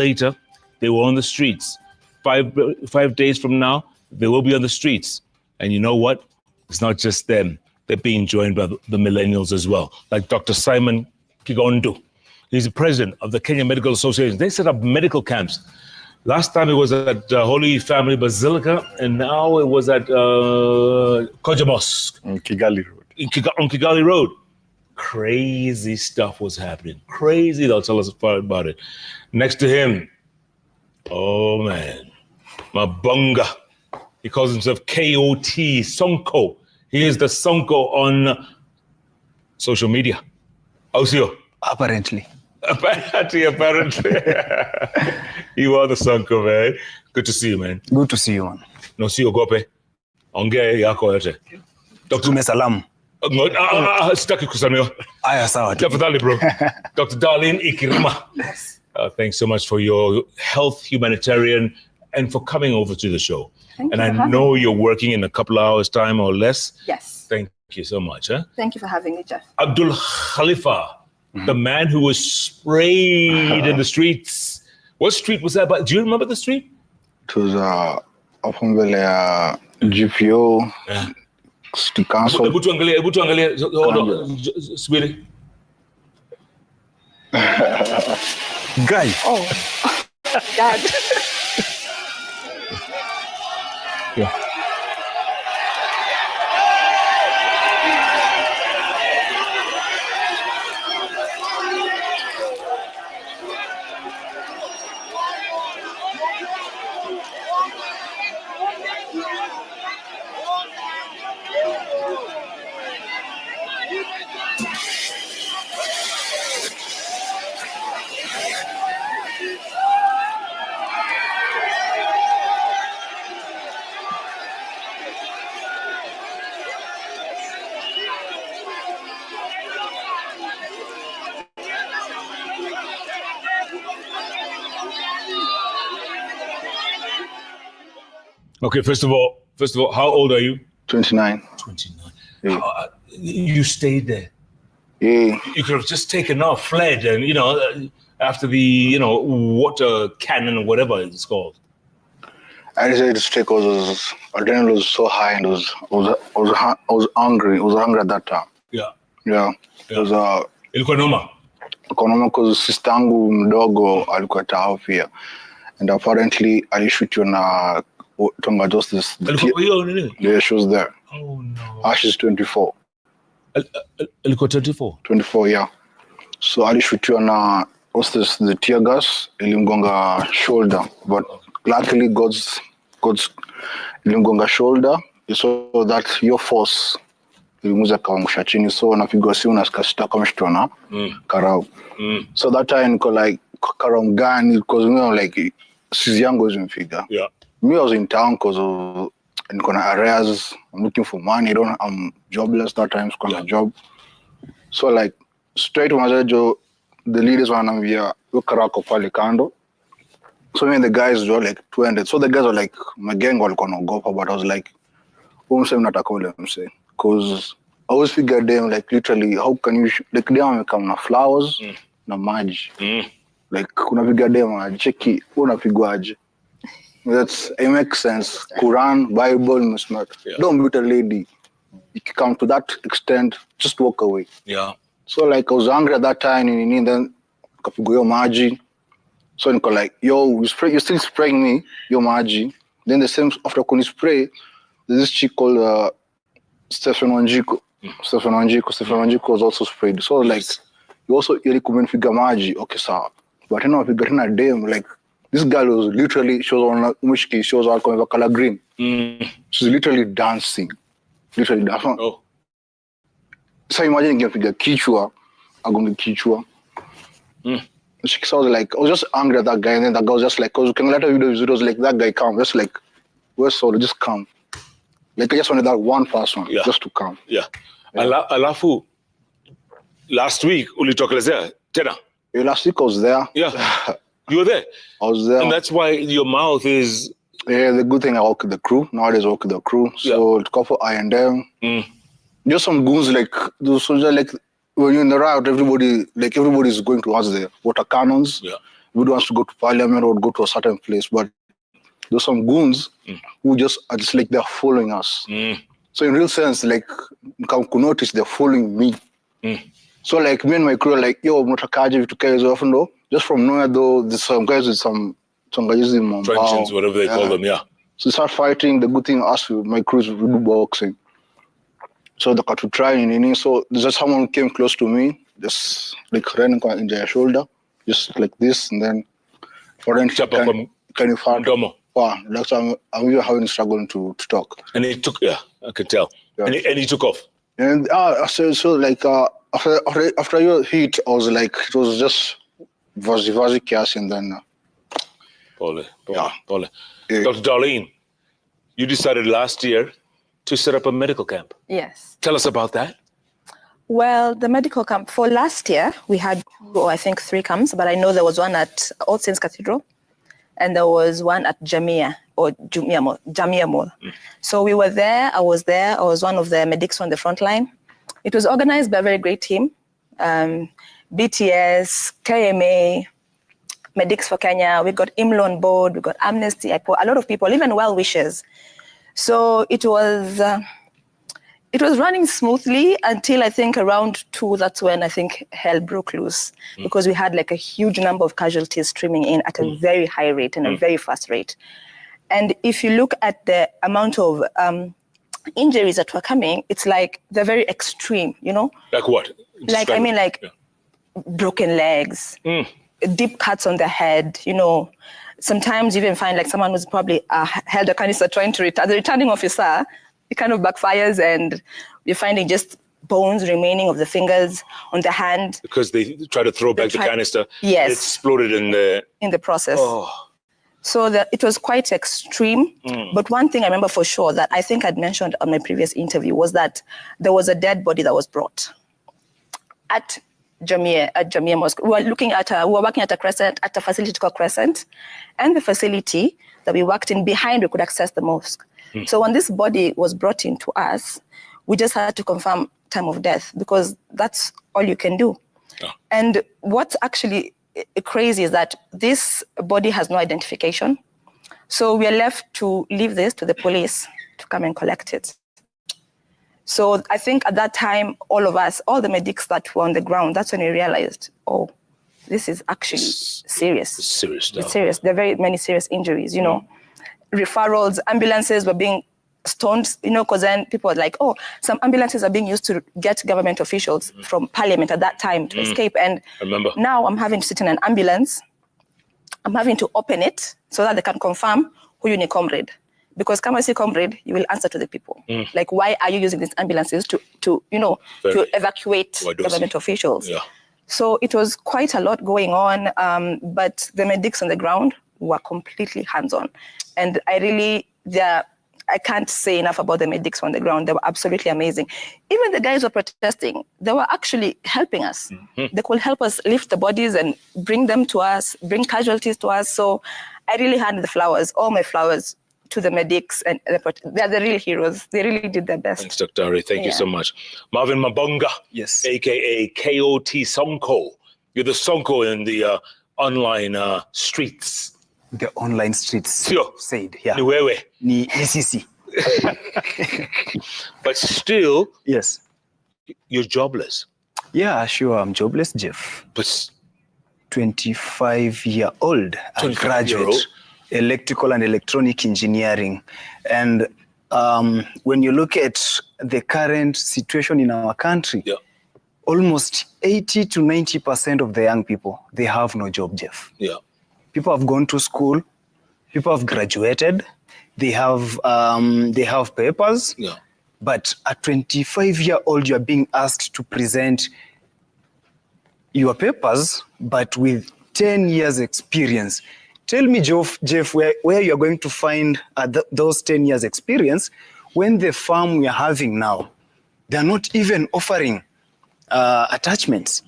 later, they were on the streets. 5 days from now, they will be on the streets. And you know what? It's not just them. They're being joined by the millennials as well, like Dr. Simon Kigondo. He's the president of the Kenya Medical Association. They set up medical camps. Last time it was at Holy Family Basilica, and now it was at Koja Mosque. On Kigali Road. On Kigali Road. Crazy stuff was happening. Crazy. They'll tell us about it. Next to him, oh man, Mabunga. He calls himself KOT, Sonko. He is the Sonko on social media. Ausio. Apparently. Apparently. You are the Sonko, man. Good to see you, man. Good to see you, man. No, see you, Gope. Ongea yako yote. Tume salamu. Sitaki kusamewa. Aya sawa tu. Tafadhali, bro. Dr. Darlene Ikirima. Yes. Thanks so much for your health humanitarian and for coming over to the show. Thank and you I know you're working in a couple of hours' time or less. Yes. Thank you so much. Huh? Thank you for having me, Jeff. Abdul Khalifa, the man who was sprayed in the streets. What street was that? Do you remember the street? It was GPO, City Council. Ebu tuangalie. Hold on. Sweetie. Guy. Oh, God. Yeah. Okay, first of all, how old are you? 29. 29. Yeah. You stayed there. Yeah. You could have just taken off, fled, and after the water cannon or whatever it's called. I decided to stay because adrenaline was so high and I was hungry. I was hungry at that time. Yeah. Yeah. It was Ilikuwa noma. because sister yangu mdogo alikuwa taafia, and apparently alishutiwa na Tonga Justice. Yeah, she was there. Oh no. She's 24. Ilikuwa 24? 24, yeah. So alishutiwa na hostess, the tear gas ilimgonga shoulder, but luckily God's ilimgonga shoulder, so that your force ilimuza kaangusha chini, so napigwa simu na skashita kama shitona karau. So that time niko like karau gani, because like sisi yangu izimfiga. Yeah. Me, I was in town because niko na arrears. I'm looking for money. I'm jobless that time. So a job. So like straight to Mazajo, the leaders wanambia ukarako pale kando. So me and the guys were like 200. So the guys were like, my gang walikuwa naogopa, but I was like, umse mnataka ule mse, because I always figured them like literally how can you like them wamekam na flowers na maji. Like unapiga dem cheki unapigwaje. It makes sense. Quran, Bible, Muslim. Don't beat a lady. If you come to that extent, just walk away. Yeah. So like I was angry at that time, and then kapigo maji. So I like, yo, you're still spraying me, yo maji. Then the same after kuni spray, there's this chick called Stephen Wanjiku. Stephen Wanjiku was also sprayed. So like, you also recommend figure maji. Okay, sir. But I figuring a damn like. This girl was literally, she was on Umishki, she was all kind of color green. She's literally dancing. Oh. So imagine you get kichwa, agonge kichwa. So I was like, I was just angry at that guy, and then that guy was just like, because you can let her videos like that guy come, just like, where's Solo, just come. Like I just wanted that one person just to come. Yeah. Alafu, last week, ulitokelezea tena? Last week I was there. Yeah. You were there? I was there. And that's why your mouth is... Yeah, the good thing I work with the crew. Nowadays I work with the crew. So to cover I&M. Just some goons like, those soldiers like, when you're in the route, everybody's going towards the water cannons. Yeah. would want to go to parliament or go to a certain place, but there's some goons who just are just like they're following us. So in real sense, like you can notice they're following me. So like me and my crew are like, yo, motakaji to guys often though. Just from nowhere though, there's some guys with some guys in Trenches, whatever they call them, yeah. So we start fighting. The good thing us, my crews, we do boxing. So they got to try and so there's just someone came close to me, just like running in their shoulder, just like this, and then for them can you find Domo. Wow, that's why I'm even having struggle to talk. And he took, I could tell. Yeah. And he took off. And so like after your hit, I was like, it was just vazi chaos, and then Pole. Dr. Darlene, you decided last year to set up a medical camp. Yes. Tell us about that. Well, the medical camp for last year, we had 2 or I think 3 camps, but I know there was one at All Saints Cathedral and there was one at Jamia Mall. So we were there. I was there. I was one of the medics on the front line. It was organized by a very great team. BTS, KMA, Medics for Kenya. We got IMLO on board. We got Amnesty, a lot of people, even well-wishers. So it was running smoothly until I think around 2. That's when I think hell broke loose because we had like a huge number of casualties streaming in at a very high rate and a very fast rate. And if you look at the amount of injuries that were coming, it's like they're very extreme, you know? Like what? Like, I mean, like broken legs, deep cuts on the head, you know. Sometimes you even find like someone who's probably held a canister trying to return, the returning officer, it kind of backfires and you're finding just bones remaining of the fingers on the hand. Because they try to throw back the canister. Yes. It exploded in the process. Oh. So it was quite extreme. But one thing I remember for sure that I think I'd mentioned on my previous interview was that there was a dead body that was brought at Jamia Mosque. We were working at a facility called Crescent, and the facility that we worked in behind, we could access the mosque. So when this body was brought in to us, we just had to confirm time of death because that's all you can do. And what's actually crazy is that this body has no identification. So we are left to leave this to the police to come and collect it. So I think at that time, all of us, all the medics that were on the ground, that's when we realized, oh, this is actually serious. It's serious stuff. It's serious. There are very many serious injuries, you know. Referrals, ambulances were being stoned, you know, because then people were like, oh, some ambulances are being used to get government officials from parliament at that time to escape. And I remember. Now I'm having to sit in an ambulance. I'm having to open it so that they can confirm who you need comrade. Because come and see comrade, you will answer to the people. Like, why are you using these ambulances to to evacuate government officials? Yeah. So it was quite a lot going on, but the medics on the ground were completely hands-on. And I can't say enough about the medics on the ground. They were absolutely amazing. Even the guys who were protesting, they were actually helping us. They could help us lift the bodies and bring them to us, bring casualties to us. So I really handed the flowers, all my flowers, to the medics, and they're the real heroes. They really did their best. Thanks, Dr. Ari. Thank you so much. Marvin Mabonga, Yes. a.k.a. KOT Sonko. You're the Sonko in the online streets. The online streets Sure. said, yeah. Ni wewe. Ni sisi. But still, Yes. you're jobless. Yeah, sure, I'm jobless, Jeff. But 25-year-old, a 25-year-old. graduate, electrical and electronic engineering. And when you look at the current situation in our country, almost 80 to 90% of the young people, they have no job, Jeff. Yeah. People have gone to school, people have graduated, they have papers, but at 25-year-old, you are being asked to present your papers, but with 10 years experience. Tell me, Jeff, where you are going to find those 10 years experience when the firm we are having now, they are not even offering attachments.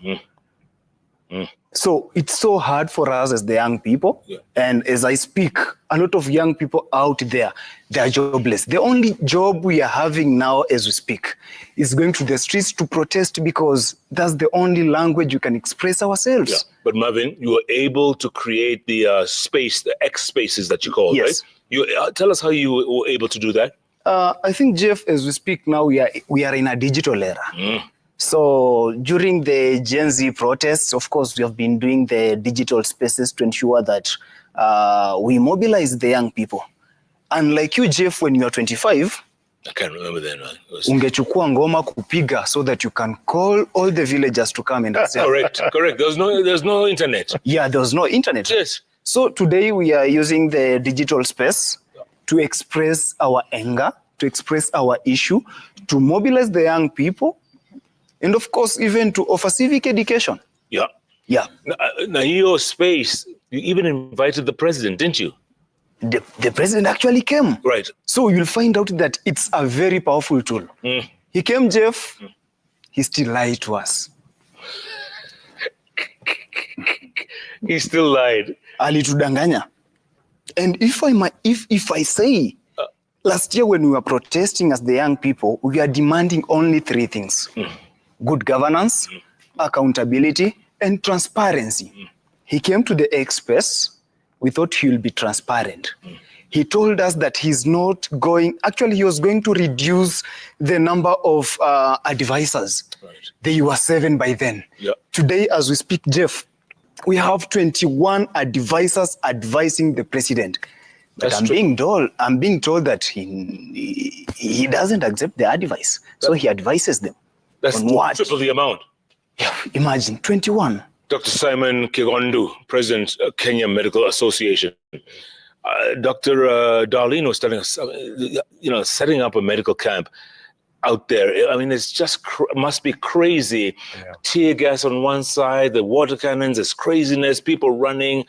So it's so hard for us as the young people. Yeah. And as I speak, a lot of young people out there, they are jobless. The only job we are having now as we speak is going to the streets to protest because that's the only language you can express ourselves. Yeah. But Marvin, you were able to create the space, the X spaces that you call, Yes. right? You tell us how you were able to do that. I think, Jeff, as we speak now, we are in a digital era. So during the Gen Z protests, of course, we have been doing the digital spaces to ensure that we mobilize the young people. And like you, Jeff, when you are 25, I can't remember that. ungechukua ngoma kupiga so that you can call all the villagers to come and sing. Correct. There's no internet. Yeah, there was no internet. Yes. So today we are using the digital space to express our anger, to express our issue, to mobilize the young people, and of course, even to offer civic education. Yeah. Yeah. Now, your space, you even invited the president, didn't you? The president actually came. Right. So you'll find out that it's a very powerful tool. He came, Jeff. He still lied to us. He still lied. Alitudanganya. And if I say, last year when we were protesting as the young people, we are demanding only 3 things. Good governance, accountability, and transparency. He came to the Express. We thought he will be transparent. He told us that he's not going, actually he was going to reduce the number of advisors. Right. They were 7 by then. Yeah. Today, as we speak, Jeff, we have 21 advisors advising the president. But That's I'm true. being told that he doesn't accept the advice. So he advises them. That's on what? triple the amount. Yeah, imagine, 21. Dr. Simon Kigondu, President of Kenya Medical Association. Dr. Darlene was telling us, setting up a medical camp out there. I mean, it's just must be crazy. Yeah. Tear gas on one side, the water cannons, there's craziness, people running,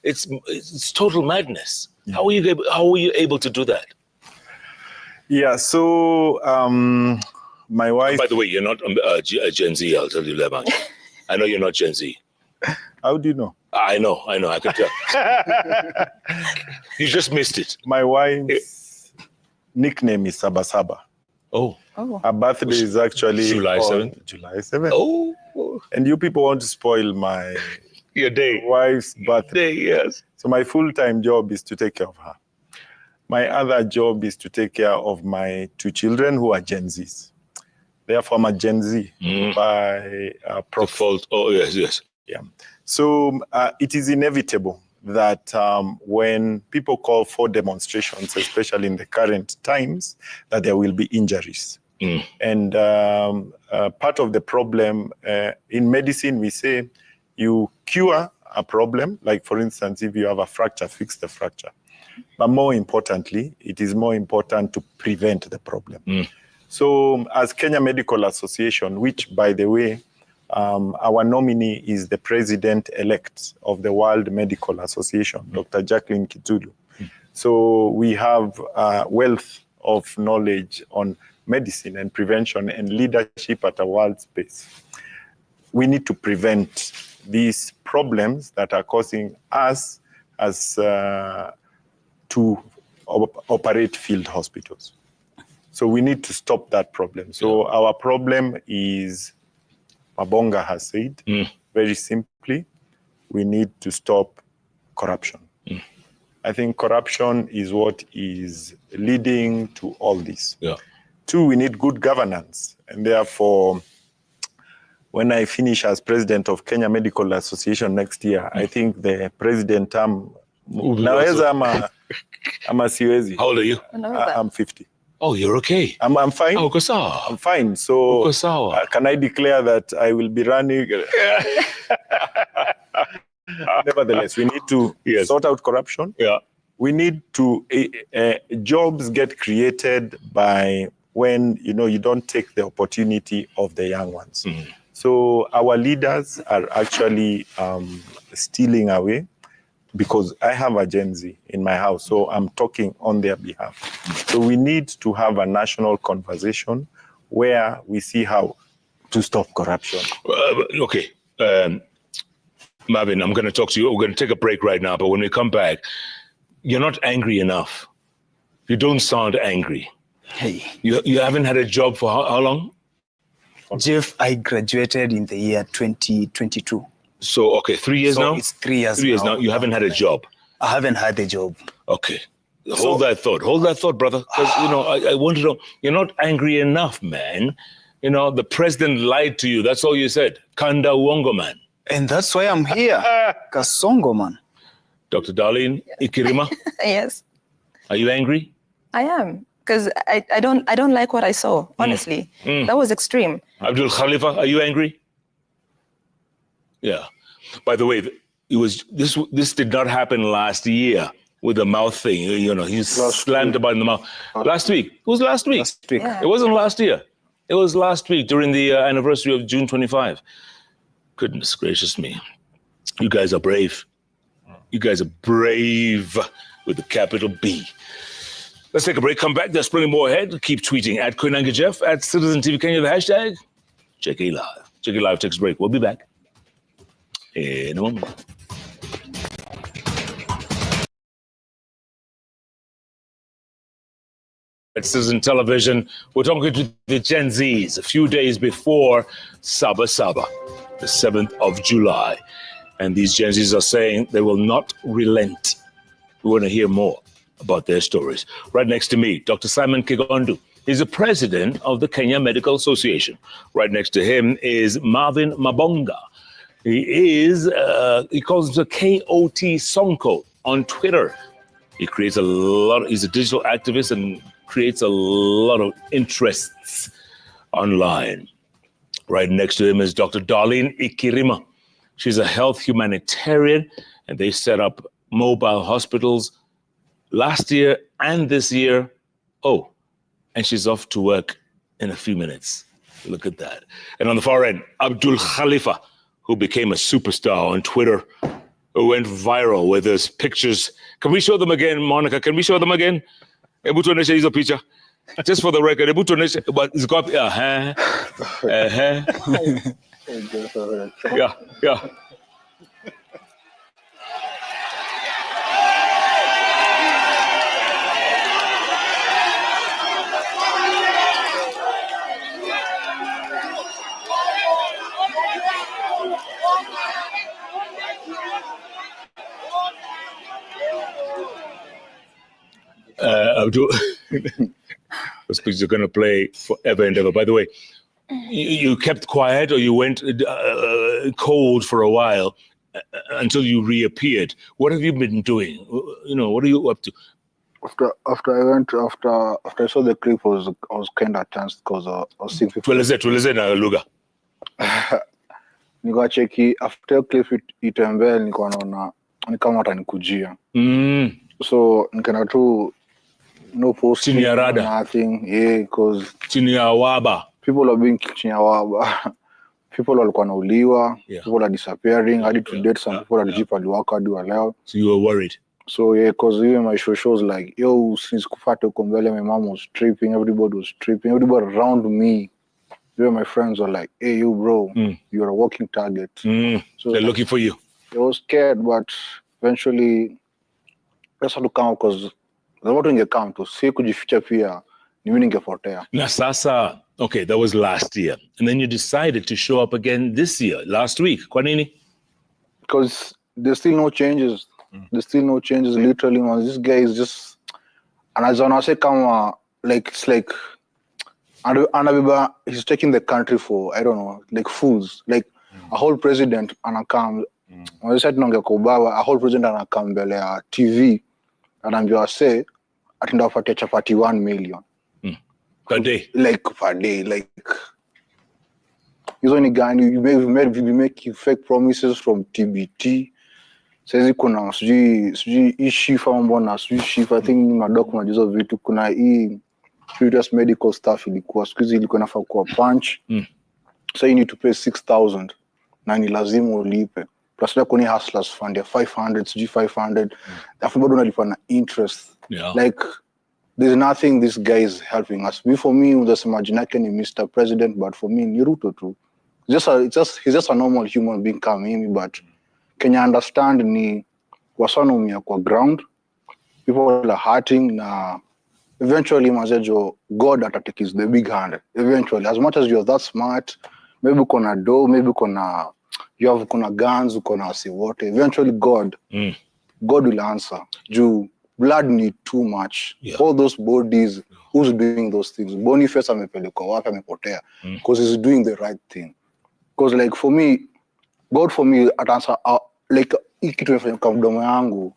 it's total madness. Yeah. How were you able to do that? Yeah, so my wife... By the way, you're not Gen Z, I'll tell you that. I know you're not Gen Z. How do you know? I know, I could tell. You just missed it. My wife's nickname is Saba Saba. Oh. Her birthday is actually July 7th. July 7th. Oh. And you people want to spoil my your day. Wife's birthday. Yes. So my full-time job is to take care of her. My other job is to take care of my 2 children who are Gen Zs. Therefore, I'm a Gen Z by default. Oh, yes. Yeah. So it is inevitable that when people call for demonstrations, especially in the current times, that there will be injuries. And part of the problem in medicine, we say you cure a problem. Like, for instance, if you have a fracture, fix the fracture. But more importantly, it is more important to prevent the problem. So as Kenya Medical Association, which, by the way, our nominee is the president-elect of the World Medical Association, Dr. Jacqueline Kitulu. So we have a wealth of knowledge on medicine and prevention and leadership at a world space. We need to prevent these problems that are causing us as to operate field hospitals. So we need to stop that problem. So our problem is, Mabonga has said, very simply, we need to stop corruption. I think corruption is what is leading to all this. Yeah. 2, we need good governance. And therefore, when I finish as president of Kenya Medical Association next year, I think the president term, naweza ama siwezi. How old are you? I'm 50. Oh, you're okay. I'm fine. Oh, sawa. I'm fine. So can I declare that I will be running? Nevertheless, we need to sort out corruption. Yeah. We need to jobs get created by when you don't take the opportunity of the young ones. So our leaders are actually stealing away, because I have a Gen Z in my house, so I'm talking on their behalf. So we need to have a national conversation where we see how to stop corruption. Okay. Marvin, I'm going to talk to you. We're going to take a break right now, but when we come back, you're not angry enough. You don't sound angry. Hey, You haven't had a job for how long? Jeff, I graduated in the year 2022. So, okay, 3 years now? It's 3 years 3 years now. You haven't had a job. I haven't had a job. Okay. Hold that thought, brother. Because, I want to know, you're not angry enough, man. The president lied to you. That's all you said. Kanda Uongo, man. And that's why I'm here. Kasongo, man. Dr. Darlene Ikirima, Yes, are you angry? I am. Because I don't like what I saw, honestly. That was extreme. Abdul Khalifa, are you angry? Yeah. By the way, this did not happen last year with the mouth thing. He slammed about in the mouth. Last week. It was last week. Last week. Yeah. It wasn't last year. It was last week during the anniversary of June 25. Goodness gracious me. You guys are brave. You guys are brave with the capital B. Let's take a break, come back. There's plenty more ahead. Keep tweeting at Koinange Jeff, at Citizen TV Kenya, the hashtag. Check it live. Check it live takes a break. We'll be back in a moment. At Citizen Television, we're talking to the Gen Zs a few days before Saba Saba, the 7th of July. And these Gen Zs are saying they will not relent. We want to hear more about their stories. Right next to me, Dr. Simon Kigondu. He's the president of the Kenya Medical Association. Right next to him is Marvin Mabonga. He calls himself KOT Sonko on Twitter. He's a digital activist and creates a lot of interests online. Right next to him is Dr. Darlene Ikirima. She's a health humanitarian, and they set up mobile hospitals last year and this year. Oh, and she's off to work in a few minutes. Look at that. And on the far end, Abdul Khalifa, who became a superstar on Twitter, who went viral with his pictures. Can we show them again, Monica? Can we show them again? Ebu tuoneshe hizo picha. Just for the record, ebu tuoneshe, but it's got, yeah. Abdul, those pictures are going to play forever and ever. By the way, you kept quiet, or you went cold for a while until you reappeared. What have you been doing? What are you up to? After I saw the clip, I was kind of tense because I was seeing people. Tueleze na lugha. Nikacheki after clip itembea, nilikuwa naona ni kama atanikujia. So nikaenda tu no posting, chini ya rada, nothing. Yeah, because chini ya waba. People are being chini ya waba. People walikuwa nauliwa. Yeah. People are disappearing. Hadi to date, some people are jipa liwaka hadi wa leo. So you were worried. So yeah, because even my shows like, yo, since kufata huko mbele, my mom was tripping, everybody was tripping, everybody around me. Even my friends were like, hey, you bro, you're a walking target. So they're looking for you. I was scared, but eventually pesa to come because the watu ingekam to si kujificha pia ni mimi ningepotea. Na sasa, okay, that was last year. And then you decided to show up again this year, last week. Kwa nini? Because there's still no changes. There's still no changes. Literally, man, this guy is just, and as I say, come like it's like, he's taking the country for, I don't know, like fools. Like a whole president anakam. I said nonge kubawa, a whole president anakam mbele ya TV, anaambiwa say atinda wapatia chapati 1 million per day. Like per day, like. Hizo ni gani? You be making fake promises from TBT. Saizi kuna sijui hii shifa mbona sijui shifa, I think ni madoku majizo vitu, kuna hii serious medical stuff ilikuwa siku hizi ilikuwa inafaa kuwa punch. So you need to pay 6,000 na ni lazima ulipe. Plus na kuni hustlers fund ya 500 sijui 500. Alafu bado unalipa na interest. Yeah. Like there's nothing this guy is helping us. For me, unasema jina yake ni Mr. President, but for me ni Ruto tu. He's just a normal human being kama mimi, but Kenya understand ni wasanaumia kwa ground, people are hurting, na eventually mazejo God atatake is the big hand. Eventually, as much as you're that smart, maybe kuna dough, maybe you have guns, kuna wote. Eventually God will answer. Blood need too much. Yeah. All those bodies, who's doing those things? Boniface amepelekwa wapi, amepotea. Because he's doing the right thing. Because like for me, God for me at answer like kitu imefanyika mdomo yangu.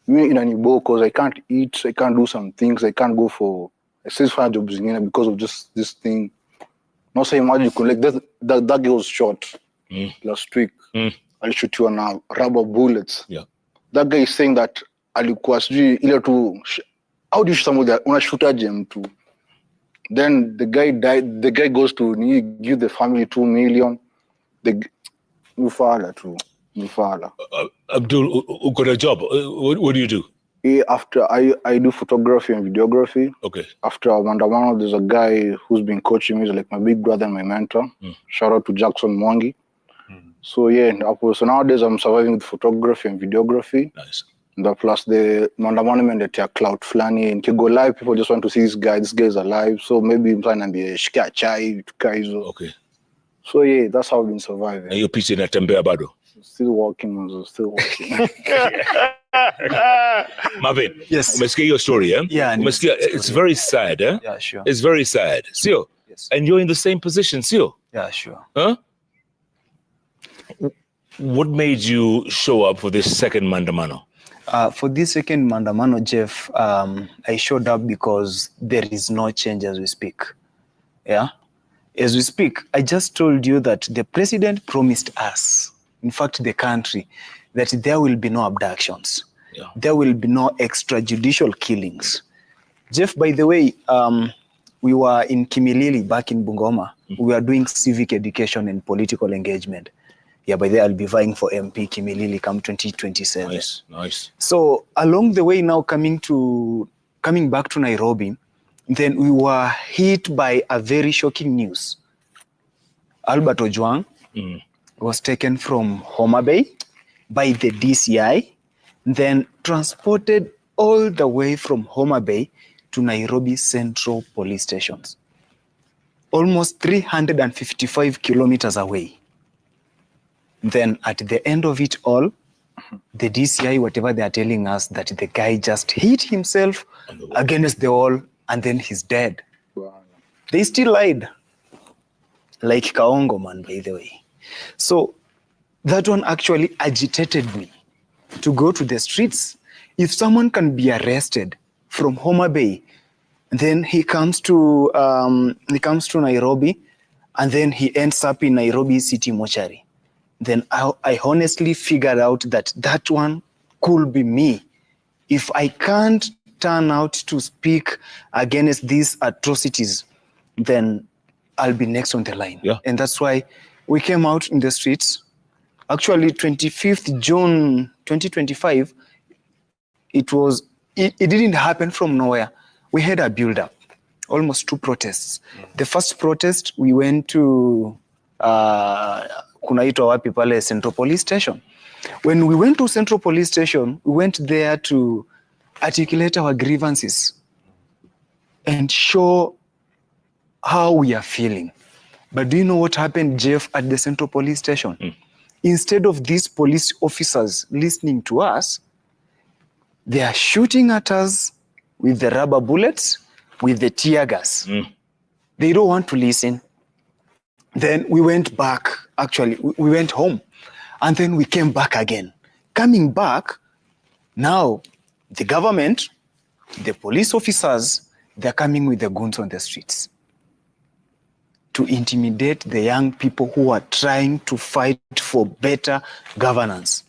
Me inanibo because I can't eat, I can't do some things, I can't go for ceasefire jobs because of just this thing. Not saying magic, like that girl was shot last week. Alishutiwa na rubber bullets. Yeah. That guy is saying that alikuwa sijui ile tu, how do you shoot somebody that unashutaje mtu? Then the guy died, the guy goes to give the family 2 million. Mufala. Abdul, who got a job? What do you do? After I do photography and videography. Okay. After Mandamano, there's a guy who's been coaching me. He's like my big brother and my mentor. Shout out to Jackson Mwangi. So yeah, so nowadays I'm surviving with photography and videography. Nice. And plus the Mandamano mendetea cloud flani. And go live, people just want to see this guy. This guy is alive. So maybe I'm trying to be a shika chai kaizo. Okay. So yeah, that's how I've been surviving. And your piece in Atembea bado? Still working. Marvin, Yes. umesikia your story, eh? Yeah. Umesikia, it's very sad, eh? Yeah, sure. It's very sad. Sio? Yes. And you're in the same position, Sio? Yeah, sure. Huh? What made you show up for this second Mandamano? For this second Mandamano, Jeff, I showed up because there is no change as we speak. Yeah? As we speak, I just told you that the president promised us, in fact, the country, that there will be no abductions. Yeah. There will be no extrajudicial killings. Jeff, by the way, we were in Kimilili back in Bungoma. We were doing civic education and political engagement. Yeah, by there I'll be vying for MP Kimilili come 2027. Nice. So along the way now coming back to Nairobi, then we were hit by a very shocking news. Albert Ojwang was taken from Homa Bay by the DCI, then transported all the way from Homa Bay to Nairobi Central Police Stations. Almost 355 kilometers away. Then at the end of it all, the DCI, whatever they are telling us, that the guy just hit himself against the wall and then he's dead. Wow. They still lied. Like Kaongo, man, by the way. So that one actually agitated me to go to the streets. If someone can be arrested from Homa Bay, then he comes to Nairobi, and then he ends up in Nairobi City Mortuary. Then I honestly figured out that one could be me. If I can't turn out to speak against these atrocities, then I'll be next on the line. Yeah. And that's why we came out in the streets. Actually, 25th June 2025, it didn't happen from nowhere. We had a build-up, almost 2 protests. The first protest, we went to kunaitwa wapi pale Central Police Station. When we went to Central Police Station, we went there to articulate our grievances and show how we are feeling. But do you know what happened, Jeff, at the Central Police Station? Instead of these police officers listening to us, they are shooting at us with the rubber bullets, with the tear gas. They don't want to listen. Then we went back, actually, we went home. And then we came back again. Coming back, now the government, the police officers, they're coming with the guns on the streets to intimidate the young people who are trying to fight for better governance.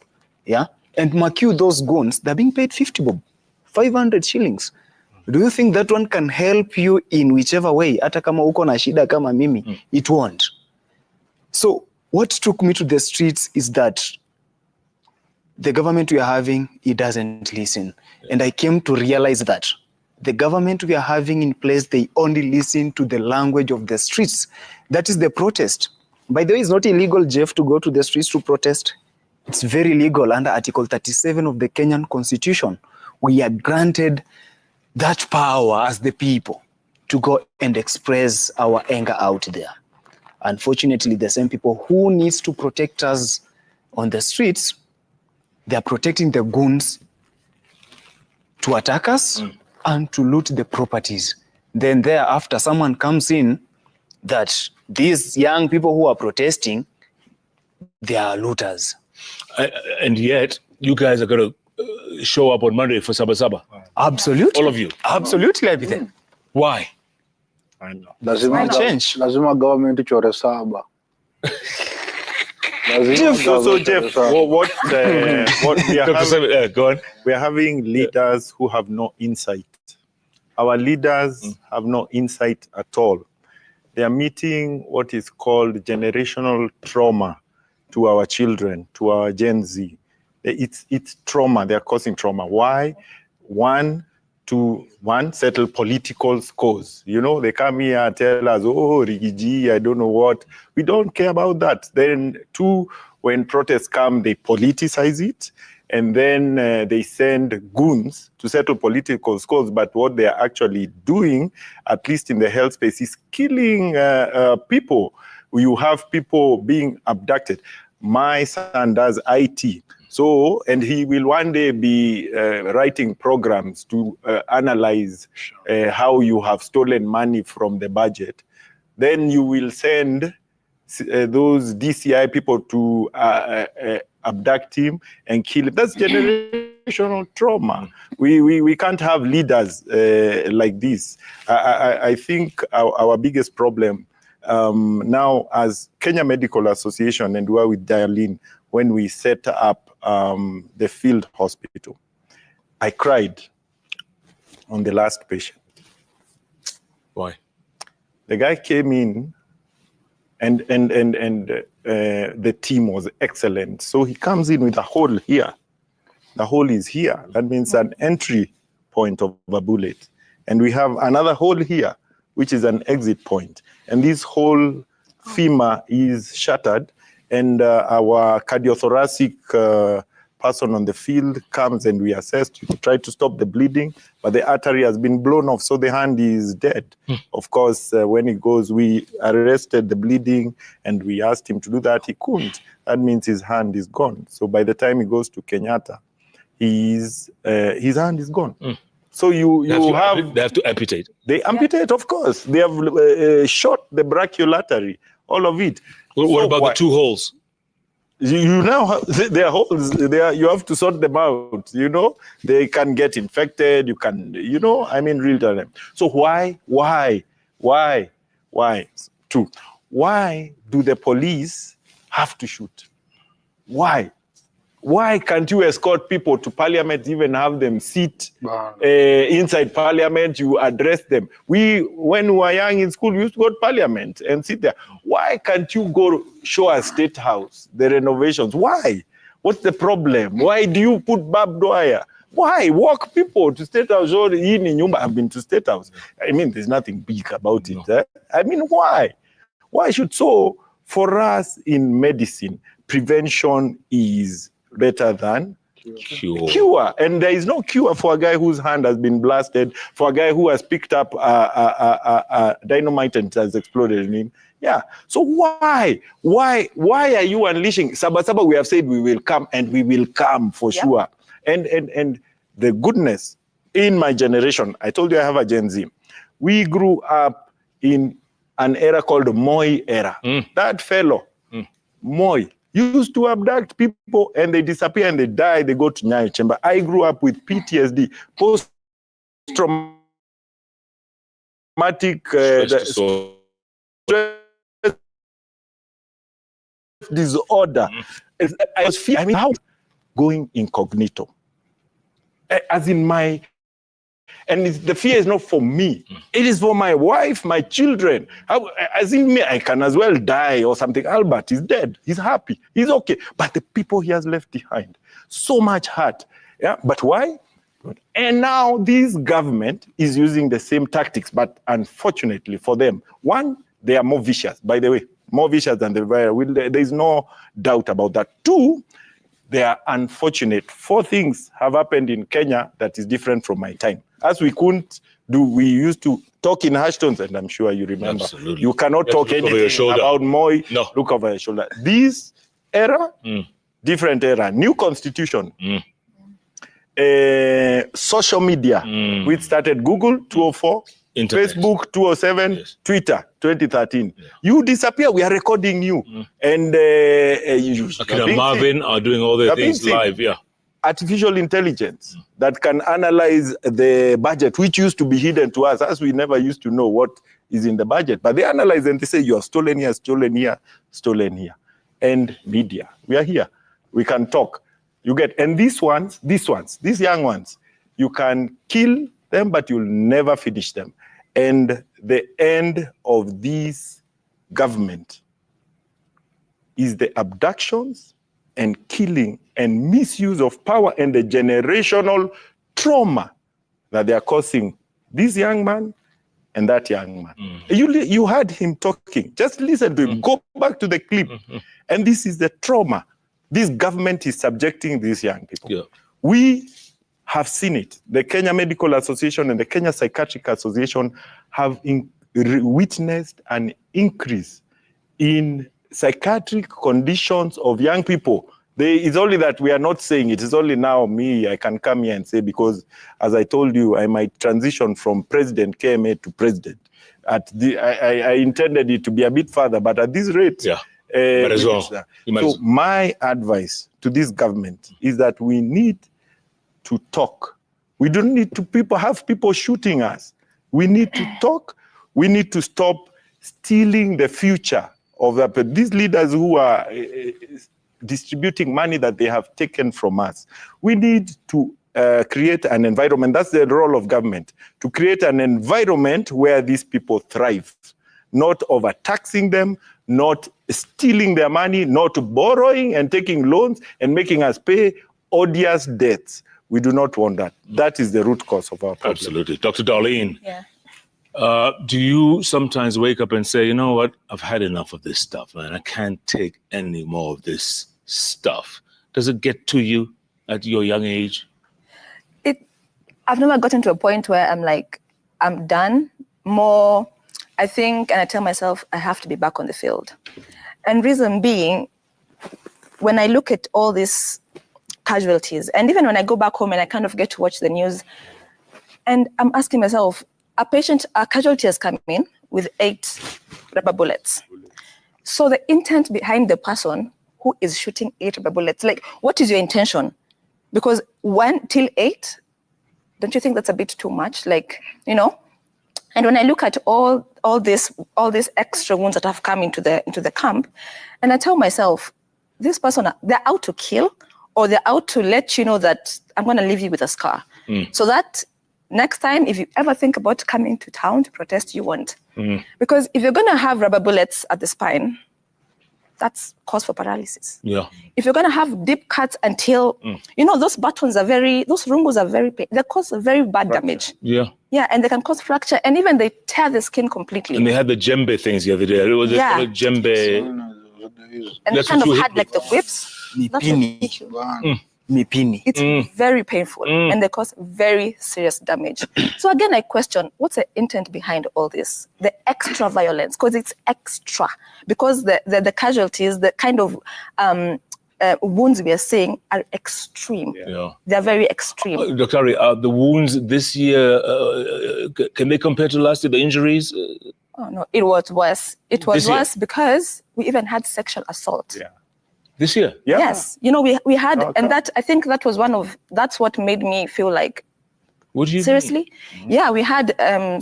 Yeah? And mark you, those guns, they're being paid 50 bob, 500 shillings. Do you think that one can help you in whichever way? Hata kama uko na shida kama mimi, it won't. So what took me to the streets is that the government we are having, it doesn't listen. And I came to realize that the government we are having in place, they only listen to the language of the streets. That is the protest. By the way, it's not illegal, Jeff, to go to the streets to protest. It's very legal under Article 37 of the Kenyan Constitution. We are granted that power as the people to go and express our anger out there. Unfortunately, the same people who needs to protect us on the streets, they are protecting the goons to attack us and to loot the properties. Then thereafter, someone comes in that these young people who are protesting, they are looters. And yet, you guys are going to show up on Monday for Saba Saba. Absolutely. All of you. Absolutely, I'll be there. Why? I know. Lazima government ichore saba. So Jeff, what we are having, go on. we are having leaders who have no insight. Our leaders have no insight at all. They are meeting what is called generational trauma to our children, to our Gen Z. It's trauma. They are causing trauma. Why? One, settle political scores. You know, they come here and tell us, oh, Rigiji, I don't know what. We don't care about that. Then two, when protests come, they politicize it. And then they send goons to settle political scores. But what they are actually doing, at least in the health space, is killing people. You have people being abducted. My son does IT. So, and he will one day be writing programs to analyze how you have stolen money from the budget. Then you will send those DCI people to abduct him and kill him. That's generational trauma. We can't have leaders like this. I think our biggest problem now as Kenya Medical Association, and we are with Dialine, when we set up the field hospital, I cried on the last patient. Why? The guy came in and the team was excellent. So he comes in with a hole here. The hole is here. That means an entry point of a bullet. And we have another hole here, which is an exit point. And this whole femur is shattered. And our cardiothoracic person on the field comes and we assess to try to stop the bleeding, but the artery has been blown off, so the hand is dead. Of course, when it goes, we arrested the bleeding and we asked him to do that. He couldn't. That means his hand is gone. So by the time he goes to Kenyatta, his hand is gone. So they have to amputate. They amputate, of course. They have shot the brachial artery, all of it. What about the two holes? You now have, there are holes. You have to sort them out. You know, they can get infected. You can, I mean, real time. So why? Two. Why do the police have to shoot? Why? Why can't you escort people to parliament, even have them sit inside parliament, you address them? When we were young in school, we used to go to parliament and sit there. Why can't you go show us State House, the renovations? Why? What's the problem? Why do you put barbed wire? Why? Walk people to State House or in Nyumba. I've been to State House. I mean, there's nothing big about it. Eh? I mean, why? Why should so? For us in medicine, prevention is better than cure. And there is no cure for a guy whose hand has been blasted, for a guy who has picked up dynamite and has exploded in him. Yeah. So why are you unleashing? Saba Saba, we have said we will come, and we will come for sure. And the goodness in my generation, I told you I have a Gen Z. We grew up in an era called Moi era. That fellow, Moi, used to abduct people and they disappear and they die, they go to Nyayo Chamber. I grew up with PTSD, post-traumatic disorder. I was feeling, how going incognito. As in and the fear is not for me. It is for my wife, my children. As in me, I can as well die or something. Albert is dead. He's happy. He's okay. But the people he has left behind, so much hurt. Yeah. But why? And now this government is using the same tactics, but unfortunately for them, one, they are more vicious. By the way, more vicious than the virus. There is no doubt about that. Two, they are unfortunate. 4 things have happened in Kenya that is different from my time. As we used to talk in harsh tones, and I'm sure you remember. Absolutely. You cannot talk anything about Moi, look over your shoulder. This era, different era, new constitution, social media, which started Google 2004, Internet. Facebook 2007, yes. Twitter 2013. Yeah. You disappear, we are recording you. And Marvin are doing all their things live, yeah. Artificial intelligence that can analyze the budget, which used to be hidden to us, as we never used to know what is in the budget. But they analyze and they say, you are stolen here, stolen here, stolen here. And media, we are here. We can talk. You get, and these young ones, you can kill them, but you'll never finish them. And the end of this government is the abductions and killing and misuse of power and the generational trauma that they are causing this young man and that young man. You heard him talking. Just listen to him. Go back to the clip. And this is the trauma this government is subjecting these young people. Yeah. We have seen it. The Kenya Medical Association and the Kenya Psychiatric Association have witnessed an increase in psychiatric conditions of young people. It's only that we are not saying it. It's only now I can come here and say, because as I told you, I might transition from President KMA to President. I intended it to be a bit further, but at this rate, might as well. So my advice to this government is that we need to talk. We don't need to have people shooting us. We need to talk. We need to stop stealing the future of these leaders who are distributing money that they have taken from us. We need to create an environment. That's the role of government, to create an environment where these people thrive, not overtaxing them, not stealing their money, not borrowing and taking loans and making us pay odious debts. We do not want that. That is the root cause of our problem. Absolutely. Dr. Darlene, do you sometimes wake up and say, you know what, I've had enough of this stuff, man. I can't take any more of this stuff. Does it get to you at your young age? I've never gotten to a point where I'm like, I'm done. More, I think, and I tell myself, I have to be back on the field. And reason being, when I look at all these casualties, and even when I go back home and I kind of get to watch the news, and I'm asking myself, a casualty has come in with 8 rubber bullets. So the intent behind the person who is shooting 8 rubber bullets, like, what is your intention? Because 1 till 8, don't you think that's a bit too much? Like, you know? And when I look at all these extra wounds that have come into the camp, and I tell myself, this person, they're out to kill, or they're out to let you know that I'm going to leave you with a scar. So that next time, if you ever think about coming to town to protest, you won't. Because if you're going to have rubber bullets at the spine, that's cause for paralysis. Yeah. If you're going to have deep cuts until, you know, those buttons are those rungus are they cause very bad damage. Yeah. Yeah, and they can cause fracture, and even they tear the skin completely. And they had the djembe things the other day. It was djembe. And they kind of had like the whips. Mipini. It's very painful, and they cause very serious damage. So again, I question, what's the intent behind all this? The extra violence, because it's extra. Because the casualties, the kind of wounds we are seeing are extreme. Yeah. They're very extreme. Dr. Ari, the wounds this year, can they compare to last year, the injuries? Oh, no, it was worse. It was worse because we even had sexual assault. Yeah. This year? Yeah. Yes. You know, we had, and that, I think that was that's what made me feel like, what do you seriously? Mean? Yeah, we had a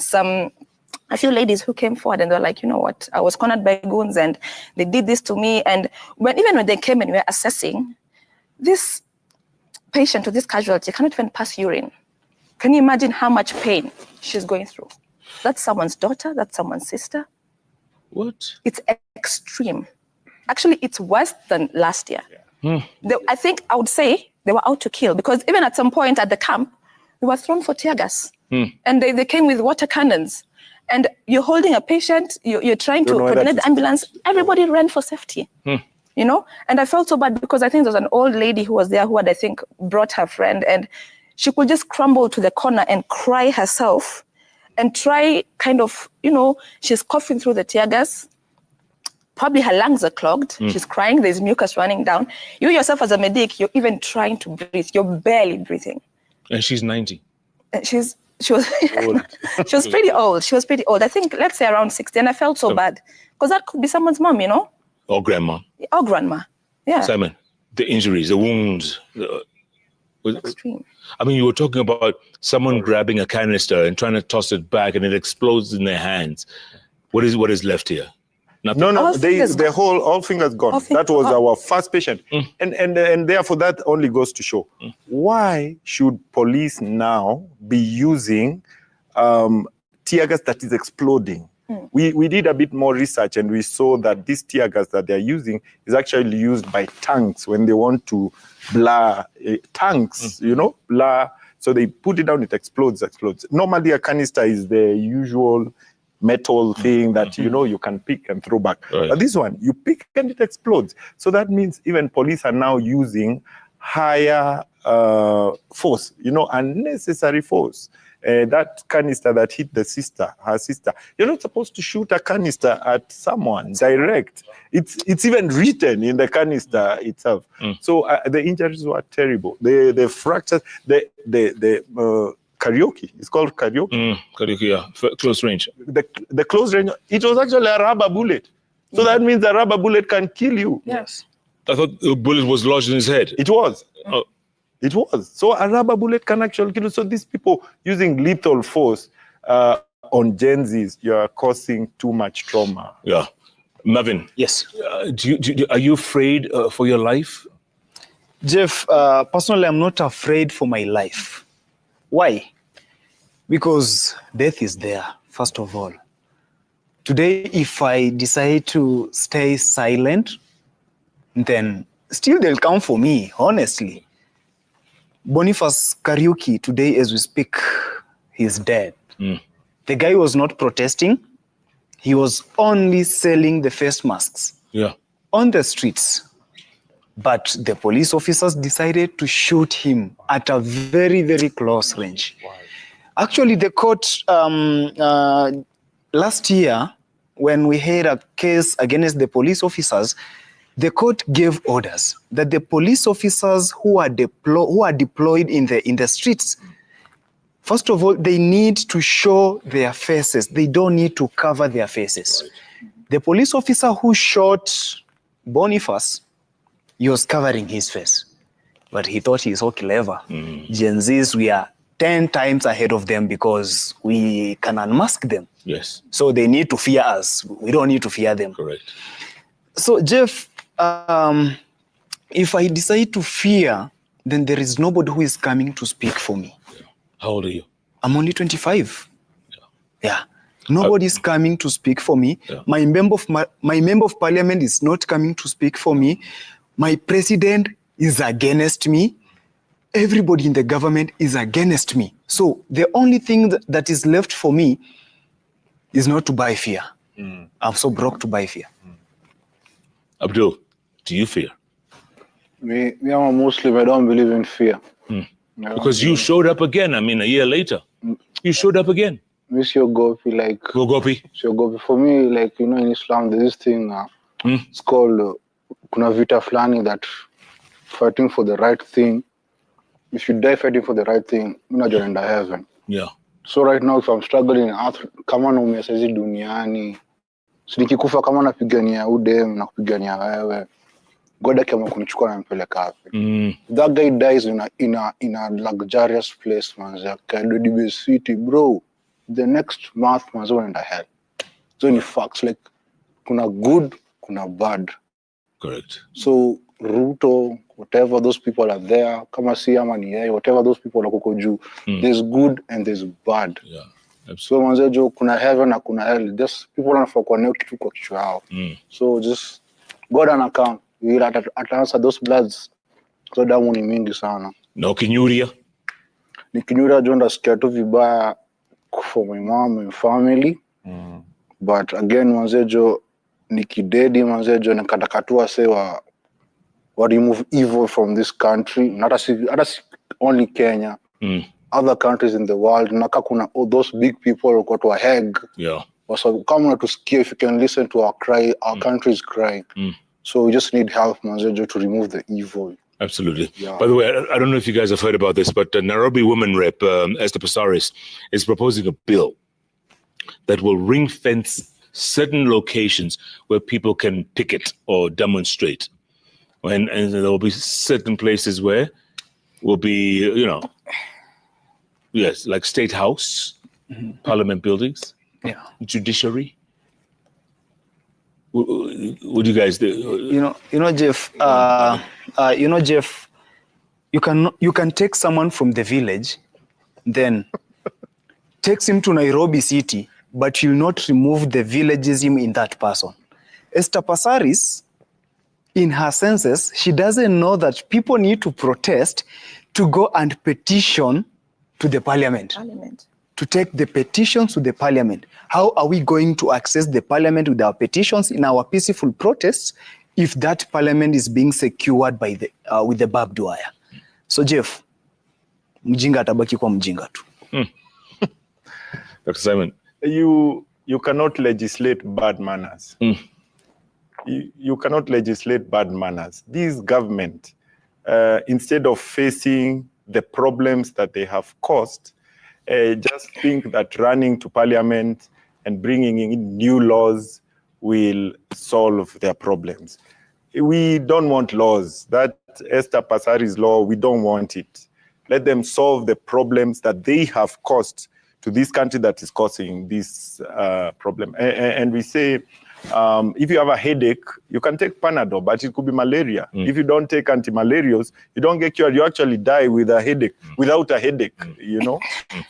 few ladies who came forward and they were like, you know what, I was cornered by goons and they did this to me. And even when they came and we were assessing, this patient or this casualty cannot even pass urine. Can you imagine how much pain she's going through? That's someone's daughter, that's someone's sister. What? It's extreme. Actually, it's worse than last year. Yeah. I think I would say they were out to kill, because even at some point at the camp, they were thrown for tear gas. And they came with water cannons. And you're holding a patient, you're trying to coordinate the ambulance. Everybody ran for safety. You you know? And I felt so bad because I think there was an old lady who was there who had, I think, brought her friend, and she could just crumble to the corner and cry herself and try kind of, you know, she's coughing through the tear gas. Probably her lungs are clogged. She's crying. There's mucus running down. You yourself as a medic, you're even trying to breathe. You're barely breathing. And she's 90. And she was she was pretty old. She was pretty old. I think, let's say around 60. And I felt so bad because that could be someone's mom, you know? Or grandma. Or grandma. Yeah. Simon, the injuries, the wounds. Extreme. I mean, you were talking about someone grabbing a canister and trying to toss it back and it explodes in their hands. What is left here? Nothing. No, All fingers all fingers gone. All fingers That was gone. our first patient. And therefore that only goes to show why should police now be using tear gas that is exploding? We did a bit more research and we saw that this tear gas that they're using is actually used by tanks when they want to blur tanks, you know, blur. So they put it down, it explodes. Normally a canister is the usual metal thing that, you know, you can pick and throw back. Right. But this one, you pick and it explodes. So that means even police are now using higher force, you know, unnecessary force. That canister that hit her sister, you're not supposed to shoot a canister at someone direct. It's even written in the canister itself. So the injuries were terrible. The fractures, the karaoke. It's called karaoke. Karaoke, yeah. Close range. The close range. It was actually a rubber bullet. So that means a rubber bullet can kill you. Yes. I thought the bullet was lodged in his head. It was. Oh. It was. So a rubber bullet can actually kill you. So these people using lethal force on Gen Zs, you are causing too much trauma. Yeah. Marvin. Yes. Are you afraid for your life? Jeff, personally, I'm not afraid for my life. Why? Because death is there, first of all. Today, if I decide to stay silent, then still they'll come for me, honestly. Boniface Kariuki, today as we speak, he's dead. The guy was not protesting. He was only selling the face masks on the streets. But the police officers decided to shoot him at a very, very close range. Wow. Actually, the court last year, when we had a case against the police officers, the court gave orders that the police officers who are deployed in the streets, first of all, they need to show their faces. They don't need to cover their faces. The police officer who shot Boniface, he was covering his face, but he thought he's so clever. Gen Zs, we are 10 times ahead of them because we can unmask them. Yes. So they need to fear us. We don't need to fear them. Correct. So Jeff, if I decide to fear, then there is nobody who is coming to speak for me. Yeah. How old are you? I'm only 25. Yeah. Nobody is coming to speak for me. Yeah. My member of parliament is not coming to speak for me. My president is against me. Everybody in the government is against me. So the only thing that is left for me is not to buy fear. I'm so broke to buy fear. Abdul, do you fear? Me, I'm a Muslim. I don't believe in fear. Because you showed up again. I mean, a year later, you showed up again. Miss your gopi, like Gopi. your gopi. For me, like, you know, in Islam, there's this thing. It's called kuna vita flani, that fighting for the right thing. If you die fighting for the right thing, you're not going to heaven. Yeah. So right now, if I'm struggling in earth, kama naumia saizi duniani, so nikikufa kama napigania udem na kupigania wewe, God akiamua kunichukua na mpeleka wapi? That guy dies in a luxurious place, manze. Kado city, bro. The next month, manze, unaenda hell. So in facts, like, kuna good, kuna bad. Correct. So Ruto, whatever those people are there, kama si ama ni yeye, whatever those people are kuko juu, there's good and there's bad. Yeah, absolutely. So manze jo, kuna heaven na kuna hell. Just people wanafaa kuonea kitu kwa kichwa yao. So just God anakam, will ataansa those bloods. So damu ni mingi sana. Na ukinyuria? Nikinyuria jo ndasikia tu vibaya for my mom and family. But again manze jo, nikidedi manze jo nikatakatua sewa or remove evil from this country. Not as only Kenya, other countries in the world. Naka kuna those big people got to a heg. Yeah. So come to scare if you can listen to our cry. Our country is crying. So we just need help, Manzejo, to remove the evil. Absolutely. Yeah. By the way, I don't know if you guys have heard about this, but Nairobi Women Rep, Esther Passaris, is proposing a bill that will ring fence certain locations where people can picket or demonstrate. And there will be certain places where will be, yes, like State House, Parliament buildings, judiciary. What do you guys do? Jeff, Jeff, you can take someone from the village, then takes him to Nairobi city, but you'll not remove the villagism in that person. Esther Passaris, in her senses, she doesn't know that people need to protest to go and petition to the parliament. To take the petitions to the parliament. How are we going to access the parliament with our petitions in our peaceful protests if that parliament is being secured by with the barbed wire? So Jeff, mjinga atabaki kwa mjinga tu. Dr. Simon. You cannot legislate bad manners. You cannot legislate bad manners. This government, instead of facing the problems that they have caused, just think that running to parliament and bringing in new laws will solve their problems. We don't want laws. That Esther Passaris law, we don't want it. Let them solve the problems that they have caused to this country that is causing this problem. And we say, if you have a headache, you can take Panadol, but it could be malaria. If you don't take anti-malarials, you don't get cured. You actually die with a headache, without a headache,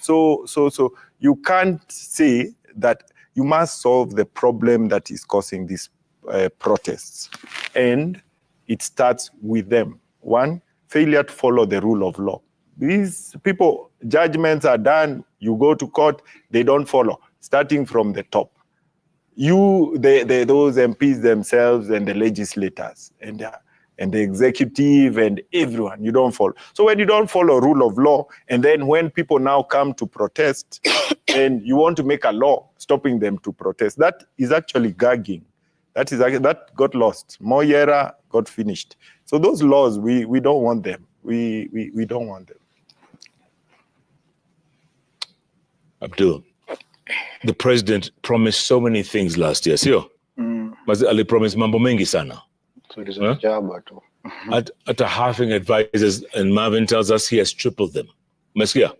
So you can't say that you must solve the problem that is causing these protests. And it starts with them. One, failure to follow the rule of law. These people, judgments are done, you go to court, they don't follow, starting from the top. Those MPs themselves and the legislators and the executive and everyone, you don't follow. So when you don't follow rule of law, and then when people now come to protest, and you want to make a law stopping them to protest, that is actually gagging. That got lost. Moyera got finished. So those laws, we don't want them. We don't want them. Abdul, the president promised so many things last year, sio? Ali promised mambo mengi sana. So it is a job. At a halving advisors, and Marvin tells us he has tripled them. Meskia,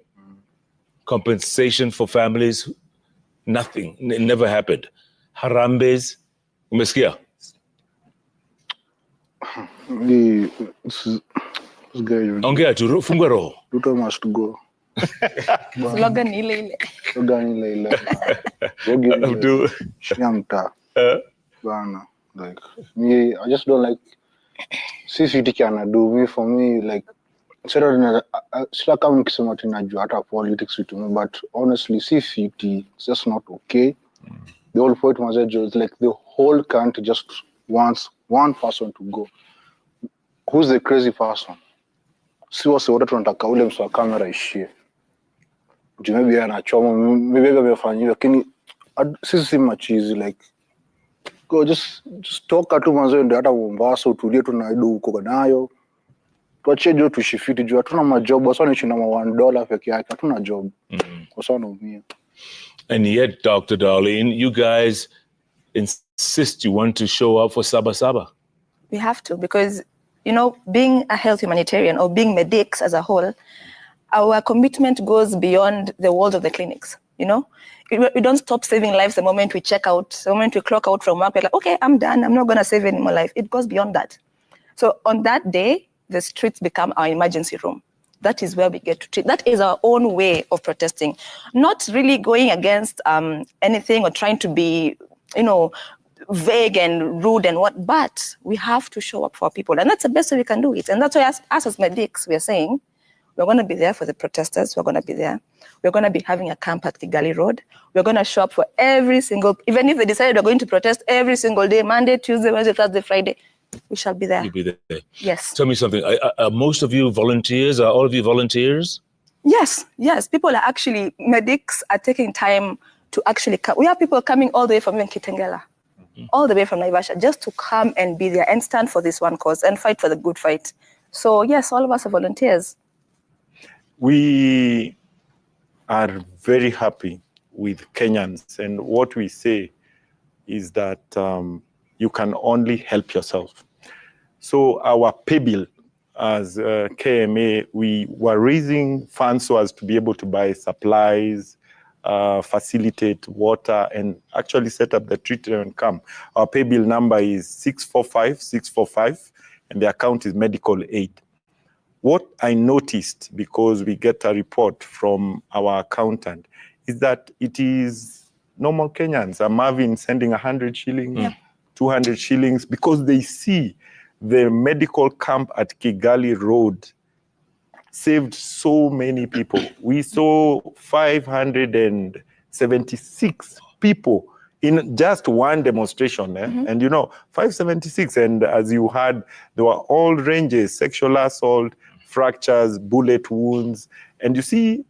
compensation for families, nothing. It never happened. Harambes, Meskia. Ongea tu, fungua roho. Ruto must go. Slogan ile. Abdul. Shamta. Bana. Like me, I just don't like CCT can do me for me like sila kama nikisema tunajua hata politics to me, but honestly CCT it's just not okay. The whole point was like the whole country just wants one person to go. Who's the crazy person? Si wase wote tunataka ule mswa kamera ishie. Maybe anachoma, maybe amefanywa, lakini sisi si machizi like go just talk tu manzo ndio hata Mombasa utulie tu na huko nayo. Tuache jo tushifiti jo hatuna majob, wasa ni chini na $1 peke yake, hatuna job. Kwa sababu naumia. And yet, Dr. Darlene, you guys insist you want to show up for Saba Saba. We have to, because, being a health humanitarian or being medics as a whole, our commitment goes beyond the walls of the clinics, We don't stop saving lives the moment we check out, the moment we clock out from work, we're like, okay, I'm done, I'm not going to save any more life. It goes beyond that. So on that day, the streets become our emergency room. That is where we get to treat. That is our own way of protesting. Not really going against anything or trying to be, vague and rude and what, but we have to show up for people. And that's the best way we can do it. And that's why us as medics, we are saying, we're going to be there for the protesters. We're going to be there. We're going to be having a camp at Kigali Road. We're going to show up for every single, even if they decide we're going to protest every single day, Monday, Tuesday, Wednesday, Thursday, Friday, We shall be there. You'll be there. Yes. Tell me something. Are most of you volunteers? Are all of you volunteers? Yes. People are actually, medics are taking time to actually come. We have people coming all the way from even Kitengela, all the way from Naivasha, just to come and be there and stand for this one cause and fight for the good fight. So yes, all of us are volunteers. We are very happy with Kenyans, and what we say is that you can only help yourself. So our pay bill as KMA, we were raising funds so as to be able to buy supplies, facilitate water, and actually set up the treatment camp. Our pay bill number is 645, and the account is medical aid. What I noticed, because we get a report from our accountant, is that it is normal Kenyans. I'm having sending 100 shillings, 200 shillings, because they see the medical camp at Kigali Road saved so many people. We saw 576 people in just one demonstration. And 576. And as you heard, there were all ranges: sexual assault, fractures, bullet wounds. And you see,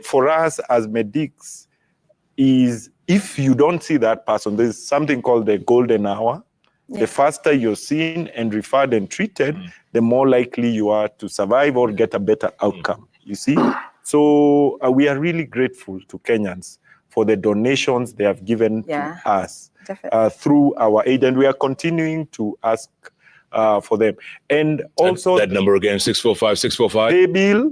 for us as medics, is if you don't see that person, there's something called the golden hour. The faster you're seen and referred and treated, the more likely you are to survive or get a better outcome, you see? So we are really grateful to Kenyans for the donations they have given to us through our aid, and we are continuing to ask for them. And also that number again, 645. Pay bill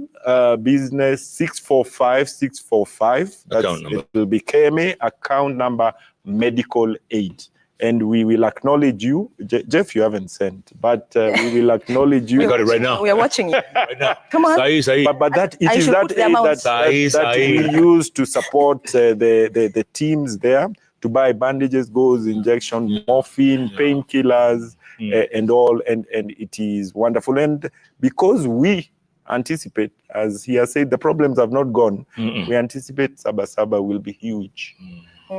business 645. Account number. It will be KMA account number medical aid. And we will acknowledge you. Jeff, you haven't sent, but we will acknowledge you. I got it right now. We are watching you. Right now. Come on. Saeed. But that it is that aid that we use to support the teams there, to buy bandages, gauze, injection, morphine, painkillers, and all. And it is wonderful. And because we anticipate, as he has said, the problems have not gone. We anticipate Sabasaba will be huge.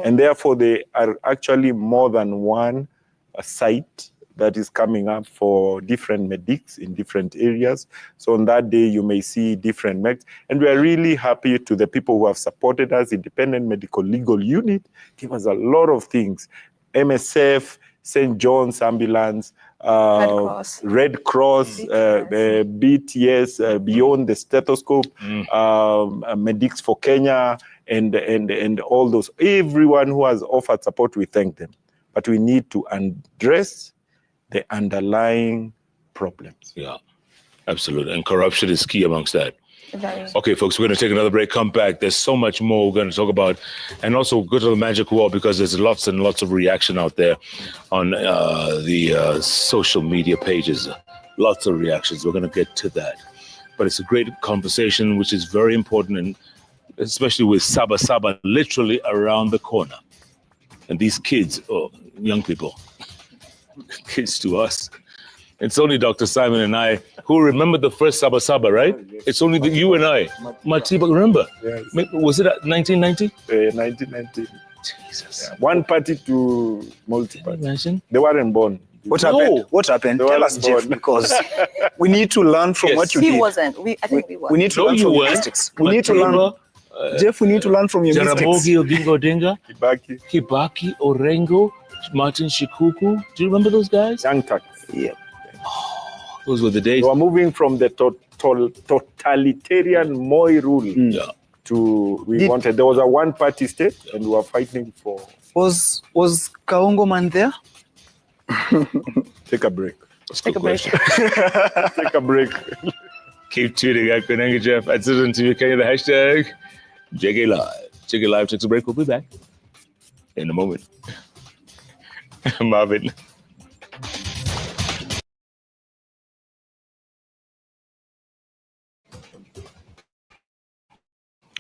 And therefore, there are actually more than one site that is coming up for different medics in different areas. So on that day, you may see different medics. And we are really happy to the people who have supported us. Independent Medical Legal Unit give us a lot of things. MSF, St. John's Ambulance, Red Cross, BTS, Beyond the Stethoscope, Medics for Kenya, and all those. Everyone who has offered support, we thank them. But we need to address the underlying problems. Yeah, absolutely. And corruption is key amongst that. Okay, folks, we're going to take another break, come back. There's so much more we're going to talk about. And also go to the magic wall, because there's lots and lots of reaction out there on the social media pages. Lots of reactions. We're going to get to that. But it's a great conversation, which is very important, and especially with Sabasaba literally around the corner. And these kids, young people, kids to us. It's only Dr. Simon and I who remember the first Sabasaba, right? It's only you and I. Matiba, remember? Yes. Was it at 1990? 1990. Jesus. Yeah. One party to multi-party. Imagine. They weren't born. What happened? What happened? They Tell weren't us, Jeff, born. because we need to learn from what you He did. wasn't. I think we were. We need to No, learn you from your weren't. mistakes. We need to learn. Jeff, we need to learn from your mistakes. Jaramogi Oginga Odinga, Kibaki, Kibaki, Orengo, Martin Shikuku. Do you remember those guys? Young Turks. Yeah. Those were the days. They were moving from the totalitarian Moi rule to there was a one-party state, and we were fighting for. Was Kaongo man there? Take a break. Take a break. Take a break. Keep tweeting at Kunanga Jeff at Citizen TV Kenya, the hashtag JK Live. JK Live takes a break. We'll be back in a moment. Marvin.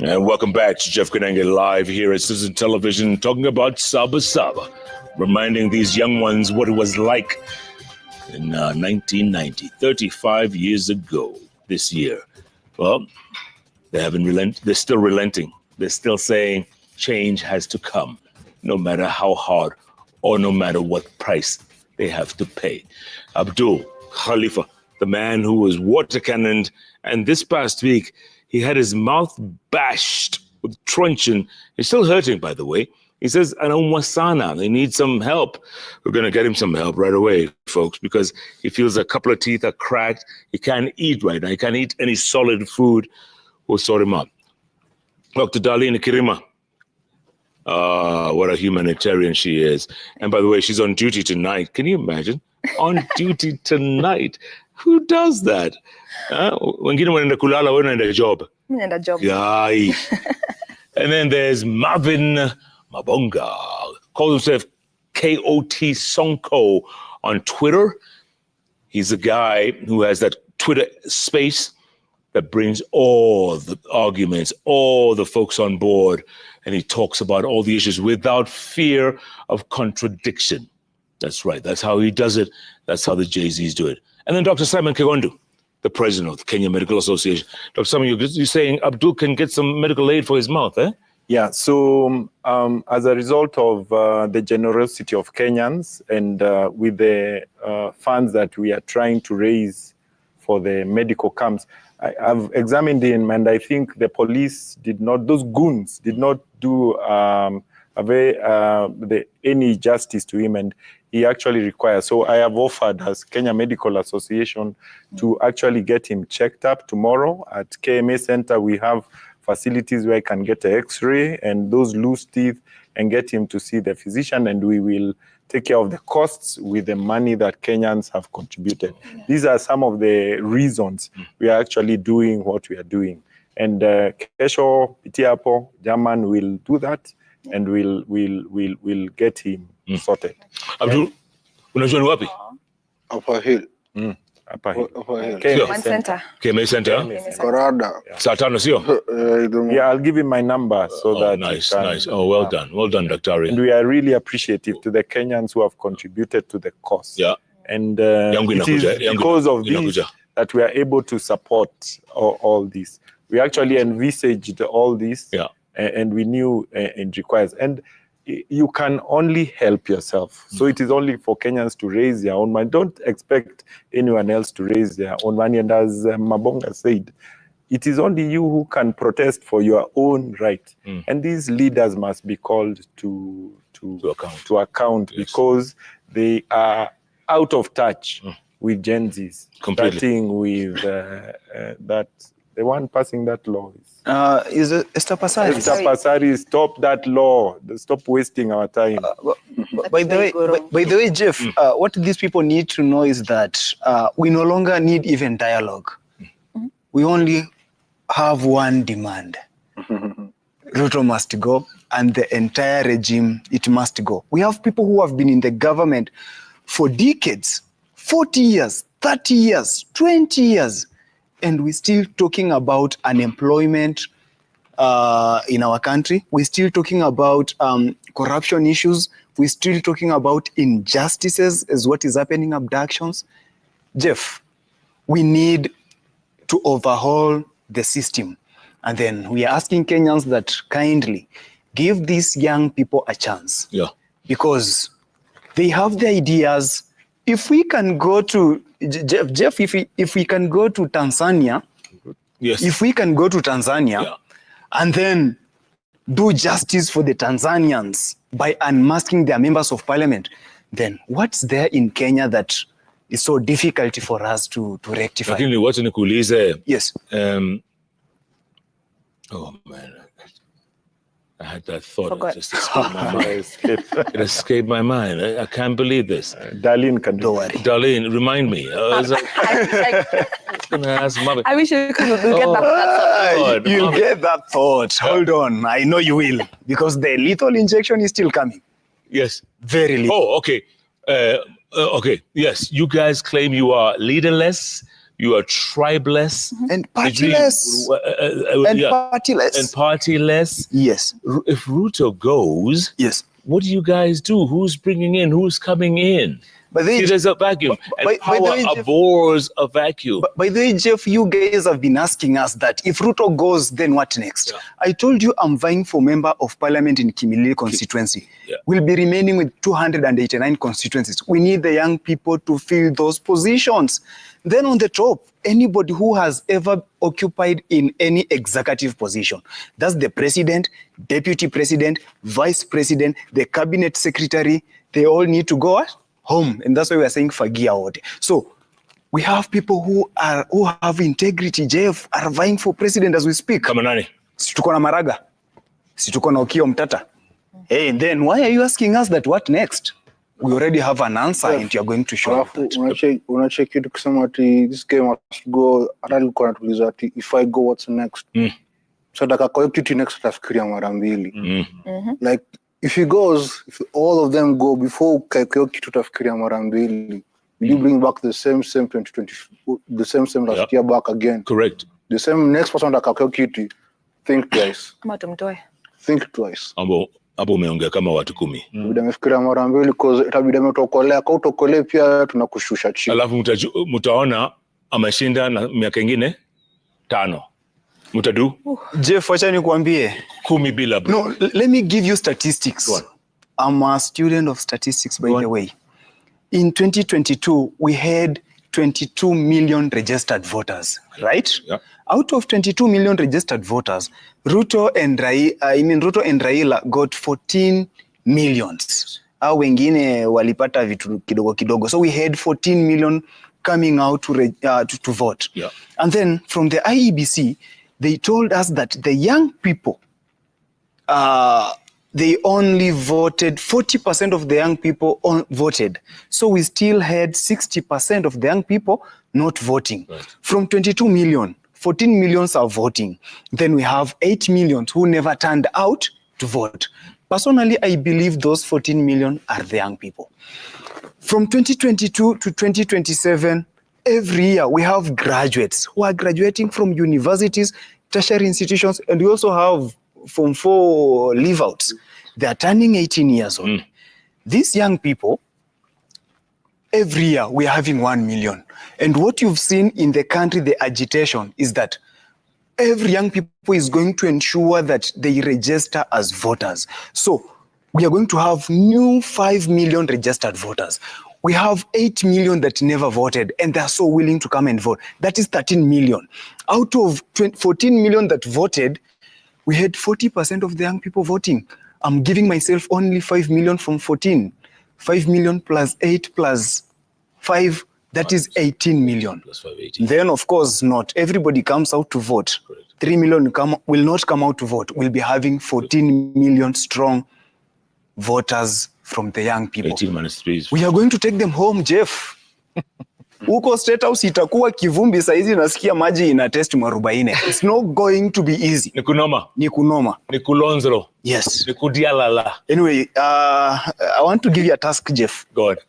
And welcome back to Jeff Kunanga Live here at Citizen Television, talking about Sabasaba, reminding these young ones what it was like in 1990, 35 years ago this year. Well, they haven't relented. They're still relenting. They're still saying change has to come, no matter how hard or no matter what price they have to pay. Abdul Khalifa, the man who was water cannoned, and this past week he had his mouth bashed with truncheon. He's still hurting, by the way. He says, Anaumwasana, they need some help. We're going to get him some help right away, folks, because he feels a couple of teeth are cracked. He can't eat right now. He can't eat any solid food. We'll sort him out. Dr. Darlene Kirima. What a humanitarian she is. And by the way, she's on duty tonight. Can you imagine? On duty tonight. Who does that? Wengine wanaenda kulala, wewe unaenda job. Unaenda job. Yai. And then there's Marvin Mabonga, calls himself KOT Sonko on Twitter. He's a guy who has that Twitter space that brings all the arguments, all the folks on board, and he talks about all the issues without fear of contradiction. That's right. That's how he does it. That's how the Jay-Z's do it. And then Dr. Simon Kigondu, the president of the Kenya Medical Association. Dr. Simon, you're saying Abdul can get some medical aid for his mouth, eh? Yeah, so as a result of the generosity of Kenyans and with the funds that we are trying to raise for the medical camps, I've examined him, and I think the police those goons did not do any justice to him, and he actually requires. So I have offered as Kenya Medical Association to actually get him checked up tomorrow at KMA Center. We have facilities where I can get an X-ray and those loose teeth and get him to see the physician, and we will take care of the costs with the money that Kenyans have contributed. Yeah. These are some of the reasons we are actually doing what we are doing. And Kesho Pitiapo, German will do that, and we'll get him sorted. Abdul, unajua ni wapi? Upper Hill. Upper Hill. KMA Center. KMA Center. Korada. Saa tano sio? Yeah, I'll give him my number so that nice, nice. Oh, well done. Well done, Dr. Ari. And we are really appreciative to the Kenyans who have contributed to the cause. Yeah. And it is because of this that we are able to support all this. We actually envisaged all this, and we knew it requires. And you can only help yourself. So it is only for Kenyans to raise their own money. Don't expect anyone else to raise their own money. And as Mabonga said, it is only you who can protest for your own right. And these leaders must be called to account because they are out of touch with Gen Zs. Completely. Starting with that, the one passing that law is Esther Pasari. Esther Pasari, stop that law. Stop wasting our time. By the way, Jeff, what these people need to know is that we no longer need even dialogue. We only have one demand. Ruto must go, and the entire regime, it must go. We have people who have been in the government for decades, 40 years, 30 years, 20 years, and we're still talking about unemployment in our country. We're still talking about corruption issues. We're still talking about injustices as what is happening, abductions. Jeff, we need to overhaul the system. And then we are asking Kenyans that kindly give these young people a chance. Yeah. Because they have the ideas. If we can go to Jeff, if we can go to Tanzania, yes. If we can go to Tanzania and then do justice for the Tanzanians by unmasking their members of parliament, then what's there in Kenya that is so difficult for us to rectify? Lakini wacha nikuulize. Yes. Oh man, I had that thought. Forgot. It just escaped my mind. It escaped my mind. I can't believe this. Darlene can Don't worry. Darlene, remind me. I was gonna ask Mabel. I wish you could get that thought. You'll get that thought. Hold on. I know you will. Because the lethal injection is still coming. Yes. Very lethal. Oh, okay. Okay. Yes. You guys claim you are leaderless. You are tribeless. And partyless. Partyless. And partyless. Yes. If Ruto goes, yes. What do you guys do? Who's bringing in? Who's coming in? But See, there's a vacuum. by And power the way, Jeff- abhors a vacuum. By the way, Jeff, you guys have been asking us that if Ruto goes, then what next? Yeah. I told you I'm vying for member of parliament in Kimilili constituency. Yeah. We'll be remaining with 289 constituencies. We need the young people to fill those positions. Then on the top, anybody who has ever occupied in any executive position, that's the president, deputy president, vice president, the cabinet secretary, they all need to go home. And that's why we are saying fagia wote. So we have people who have integrity, Jeff, are vying for president as we speak. Kama nani? Si tuko na Maraga, si tuko na Okiya Omtata. Hey, and then why are you asking us that what next? We already have an answer and you are going to show up that. Unacheki kitu kusema ati this game must go, hata nilikuwa natuliza ati if I go what's next. So nataka kwa hiyo kitu next tafikiria mara mbili. Like if he goes, if all of them go before kwa hiyo kitu tafikiria mara mbili. You bring back the same 2020, the same last year back again. Correct. The same next person that kwa kitu, think twice. Kama tumtoe. Think twice. Hapo umeongea kama watu 10. Bila mefikiria mara mbili because itabidi ametokolea, kwa utokolea pia tunakushusha chini. Alafu mtaona ameshinda na miaka ingine 5. Mtadu? Jeff, wacha nikuambie. 10 bila bro. No, let me give you statistics. Go on. I'm a student of statistics, by the way. In 2022, we had 22 million registered voters, right? Yeah. Out of 22 million registered voters, Ruto and Raila got 14 millions. Au wengine walipata vitu kidogo kidogo. So we had 14 million coming out to vote. Yeah. And then from the IEBC, they told us that the young people, they only voted, 40% of the young people voted. So we still had 60% of the young people not voting. Right. From 22 million, 14 millions are voting. Then we have 8 millions who never turned out to vote. Personally, I believe those 14 million are the young people. From 2022 to 2027, every year we have graduates who are graduating from universities, tertiary institutions, and we also have Form 4 leave-outs. They are turning 18 years old. These young people, every year we are having 1 million. And what you've seen in the country, the agitation, is that every young people is going to ensure that they register as voters. So we are going to have new 5 million registered voters. We have 8 million that never voted and they are so willing to come and vote. That is 13 million. Out of 14 million that voted, we had 40% of the young people voting. I'm giving myself only 5 million from 14. 5 million plus 8 plus 5, that is 18 million. Plus 5, 18. Then, of course, not everybody comes out to vote. Correct. 3 million will not come out to vote. We'll be having 14 million strong voters from the young people. 18 minus 3 is... We are going to take them home, Jeff. Huko State House itakuwa kivumbi saizi nasikia maji ina test mwarubaine. It's not going to be easy. Ni kunoma. Ni kunoma. Ni kulonzro. Yes. Ni kudialala. Anyway, I want to give you a task, Jeff. Go ahead.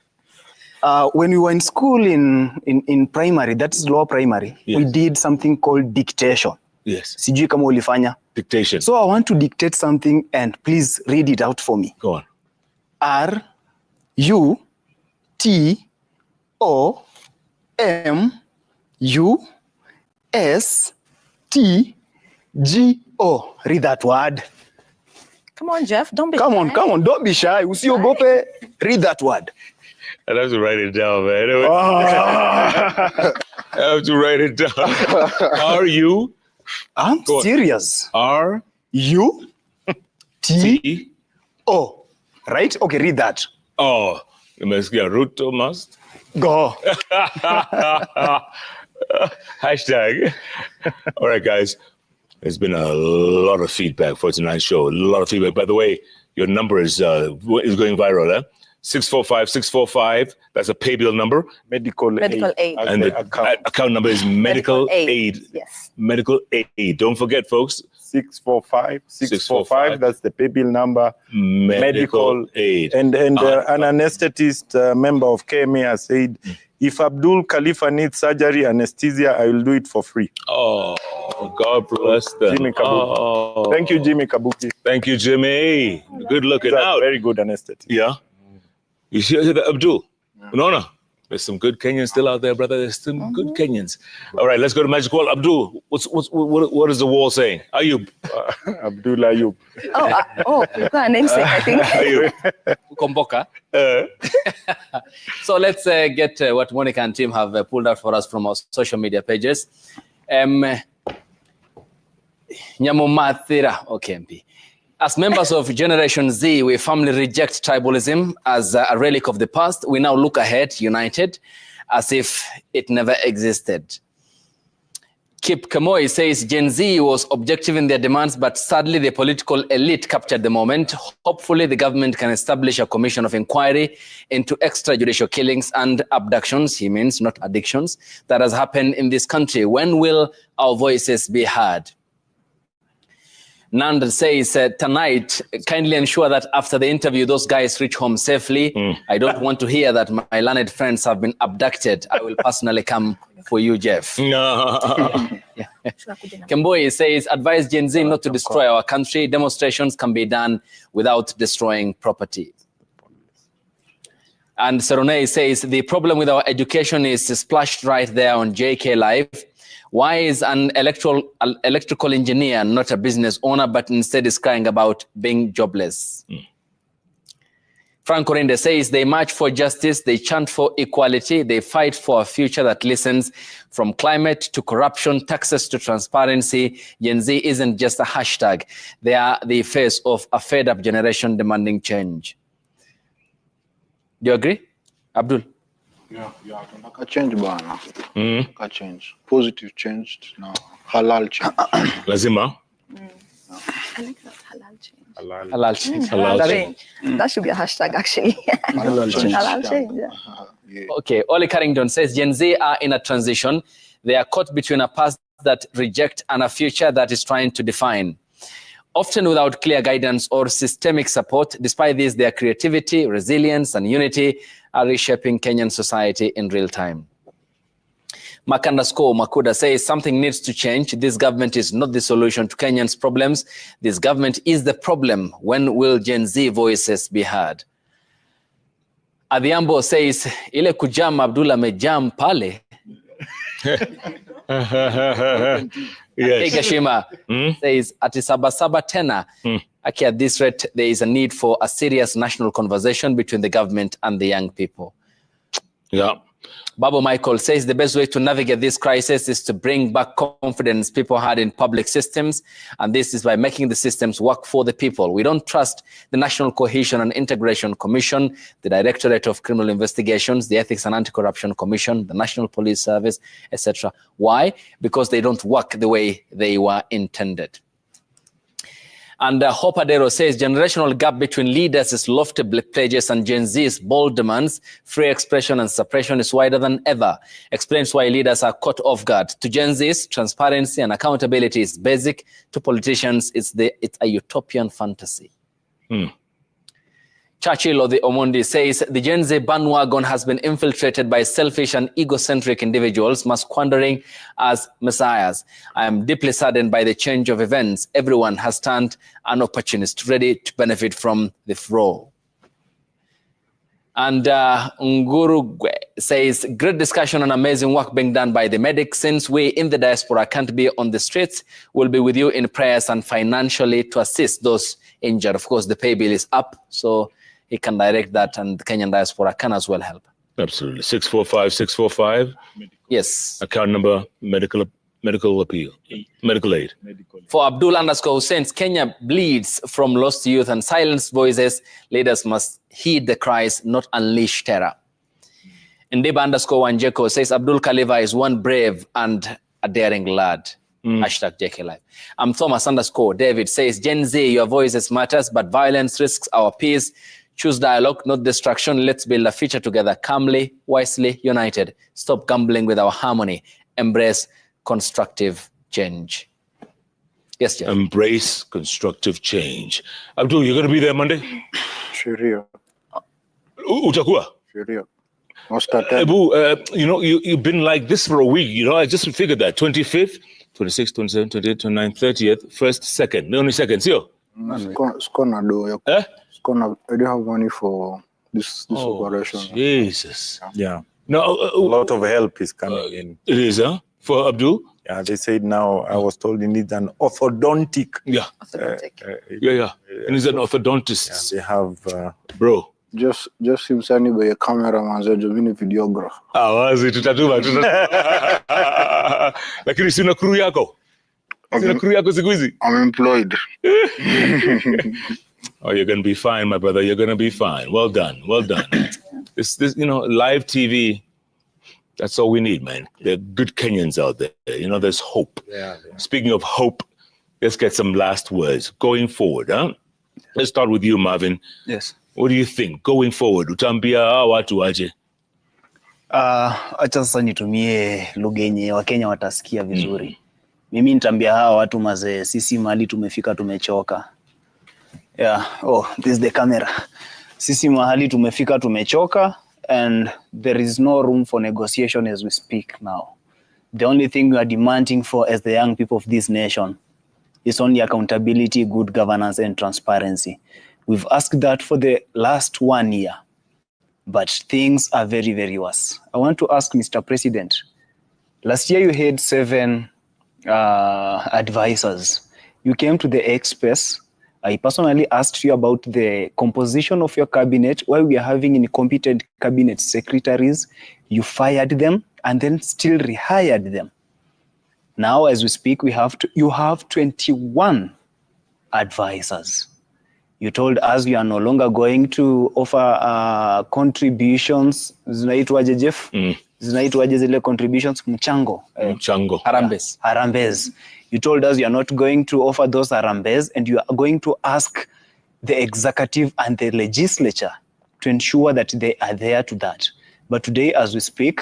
When we were in school in primary, that is lower primary, Yes. we did something called dictation. Yes. Sijui kama ulifanya. Dictation. So I want to dictate something and please read it out for me. Go on. RUTOMUSTGO. Read that word. Come on, Jeff. Don't be Come shy. on. Don't be shy. Usiogope. Read that word. I have to write it down, man. I have to write it down. R-U... I'm Go on. serious. R... T. O. Right? Okay, read that. Oh, you must get Ruto must. Go. Hashtag. All right, guys. There's been a lot of feedback for tonight's show. A lot of feedback. By the way, your number is going viral, eh? 645-645. That's a pay bill number. Medical aid. And the account number is medical aid. Yes. Medical aid. Don't forget, folks. 645. That's the pay bill number. Medical aid. And an anesthetist member of KMA has said, if Abdul Khalifa needs surgery, anesthesia, I will do it for free. Oh, God bless them. Jimmy Kabuki. Oh. Thank you, Jimmy Kabuki. Thank you, Jimmy. Good looking He's a out. very good anesthetist. Yeah. You see that, Abdul? No. There's some good Kenyans still out there, brother. There's some good Kenyans. All right, let's go to Magic Wall. Abdul, what is the wall saying? Ayub. Abdul Ayub. You got a namesake, I think. Ayub. Komboka. So let's get what Monica and team have pulled out for us from our social media pages. Nyamumathira, okay. As members of Generation Z, we firmly reject tribalism as a relic of the past. We now look ahead, united, as if it never existed. Kip Kamoi says Gen Z was objective in their demands, but sadly the political elite captured the moment. Hopefully the government can establish a commission of inquiry into extrajudicial killings and abductions, he means not addictions, that has happened in this country. When will our voices be heard? Nand says, tonight, kindly ensure that after the interview, those guys reach home safely. I don't want to hear that my learned friends have been abducted. I will personally come for you, Jeff. No. Kemboi says, advise Gen Z not to destroy our country. Demonstrations can be done without destroying property. And Serone says, the problem with our education is splashed right there on JK Live. Why is an electrical engineer not a business owner, but instead is crying about being jobless? Frank Orinde says they march for justice, they chant for equality, they fight for a future that listens. From climate to corruption, taxes to transparency, Gen Z isn't just a hashtag. They are the face of a fed-up generation demanding change. Do you agree, Abdul? Yeah. Tunataka change bana. Tunataka change. Positive changed now. Halal change. Lazima. I like that, halal change. Halal change. Halal change. That should be a hashtag, actually. Halal change. Halal change, yeah. Okay, Oli Carrington says Gen Z are in a transition. They are caught between a past that reject and a future that is trying to define. Often without clear guidance or systemic support. Despite this, their creativity, resilience, and unity are reshaping Kenyan society in real time. Makuda says something needs to change. This government is not the solution to Kenyans' problems. This government is the problem. When will Gen Z voices be heard? Adhiambo says, ile kujam Abdullah mejam pale. Yes. Higashima says, ati sabasaba tena. Aki, at this rate, there is a need for a serious national conversation between the government and the young people. Yeah. Babo Michael says the best way to navigate this crisis is to bring back confidence people had in public systems, and this is by making the systems work for the people. We don't trust the National Cohesion and Integration Commission, the Directorate of Criminal Investigations, the Ethics and Anti-Corruption Commission, the National Police Service, etc. Why? Because they don't work the way they were intended. And Hopadero says generational gap between leaders' lofty pledges and Gen Z's bold demands, free expression and suppression is wider than ever. Explains why leaders are caught off guard. To Gen Z's, transparency and accountability is basic. To politicians, it's a utopian fantasy. Churchill of the Omondi says the Gen Z bandwagon has been infiltrated by selfish and egocentric individuals masquerading as messiahs. I am deeply saddened by the change of events. Everyone has turned an opportunist, ready to benefit from the fray. And Ngurugwe says, great discussion and amazing work being done by the medics. Since we in the diaspora can't be on the streets, we'll be with you in prayers and financially to assist those injured. Of course, the pay bill is up, so he can direct that, and the Kenyan diaspora can as well help. Absolutely. 645-645. Yes. Account number, medical appeal. Medical aid. For Abdul Hussein, Kenya bleeds from lost youth and silenced voices. Leaders must heed the cries, not unleash terror. Ndiba _Wanjeko says Abdul Khalifa is one brave and a daring lad. Hashtag JK Live. I'm Thomas _David says Gen Z, your voices matters, but violence risks our peace. Choose dialogue, not destruction. Let's build a future together, calmly, wisely, united. Stop gambling with our harmony. Embrace constructive change. Yes, Jeff. Embrace constructive change. Abdul, you're going to be there Monday? Sheria. Utakuwa? Sheria. You've been like this for a week. I just figured that. 25th, 26th, 27th, 28th, 29th, 30th, 1st, 2nd. The only seconds, yo. I don't have money for this operation. Jesus. Yeah. No, A lot of help is coming in. it is, huh? For Abdul? Yeah, they said now, I was told he needs an orthodontic. Yeah. Orthodontic. Yeah. And he's an orthodontist. Yeah, they have... Bro. Just seems anyway a cameraman a mini videographer. Wazi tutatuma. Lakini sina crew yako. Sina crew yako siku hizi. I'm employed. Oh, you're going to be fine, my brother. You're going to be fine. Well done. Well done. This, live TV, that's all we need, man. There are good Kenyans out there. There's hope. Yeah. Speaking of hope, let's get some last words. Going forward, huh? Let's start with you, Marvin. Yes. What do you think? Going forward, utambia watu aje? Acha sasa nitumie lugha yenye Wakenya watasikia vizuri. Mimi nitambia hawa watu mazee, sisi mahali tumefika tumechoka. Yeah, this is the camera. Sisi mahali tumefika tumechoka, and there is no room for negotiation as we speak now. The only thing we are demanding for as the young people of this nation is only accountability, good governance, and transparency. We've asked that for the last 1 year, but things are very, very worse. I want to ask Mr. President, last year you had 7 advisors. You came to the Express. I personally asked you about the composition of your cabinet, why we are having incompetent cabinet secretaries. You fired them and then still rehired them. Now, as we speak, you have 21 advisors. You told us you are no longer going to offer contributions. Zinaitwaje, Jeff? Zinaitwaje zile contributions? Mchango. Harambes. Harambes. You told us you are not going to offer those harambes, and you are going to ask the executive and the legislature to ensure that they are there to that. But today, as we speak,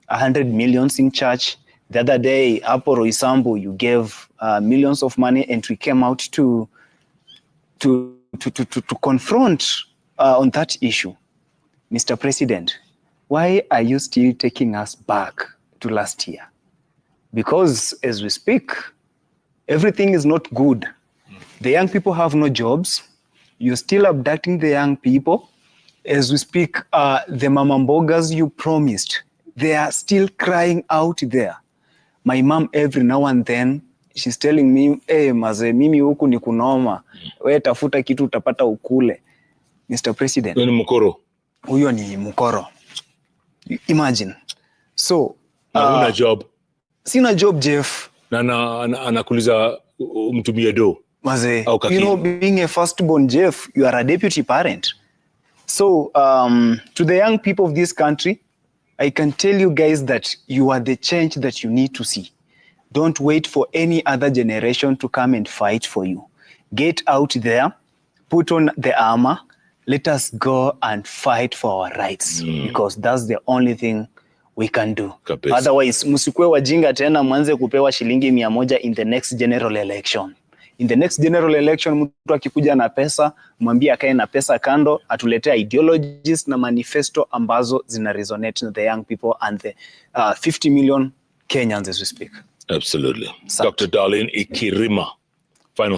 100 million in church. The other day, Aporo Isambu, you gave millions of money, and we came out to confront on that issue. Mr. President, why are you still taking us back to last year? Because as we speak, everything is not good. The young people have no jobs. You're still abducting the young people. As we speak, the mama mbogas you promised, they are still crying out there. My mom, every now and then, she's telling me, hey, maze, mimi huku ni kunoma. We tafuta kitu utapata ukule. Mr. President. Huyo ni mkoro. Huyo ni mkoro. Imagine. So. Una job. Sina job, Jeff. Na anakuliza mtumie do. Maze, being a firstborn, Jeff, you are a deputy parent. So, to the young people of this country, I can tell you guys that you are the change that you need to see. Don't wait for any other generation to come and fight for you. Get out there, put on the armor, let us go and fight for our rights, because that's the only thing we can do. Kapesi. Otherwise, musikue wajinga tena mwanze kupewa shilingi 100 in the next general election. In the next general election, mtu akikuja na pesa, mwambie akae na pesa kando, atuletea ideologies na manifesto ambazo zina resonate with the young people and the 50 million Kenyans as we speak. Absolutely. Exactly. Dr. Darlene Ikirima.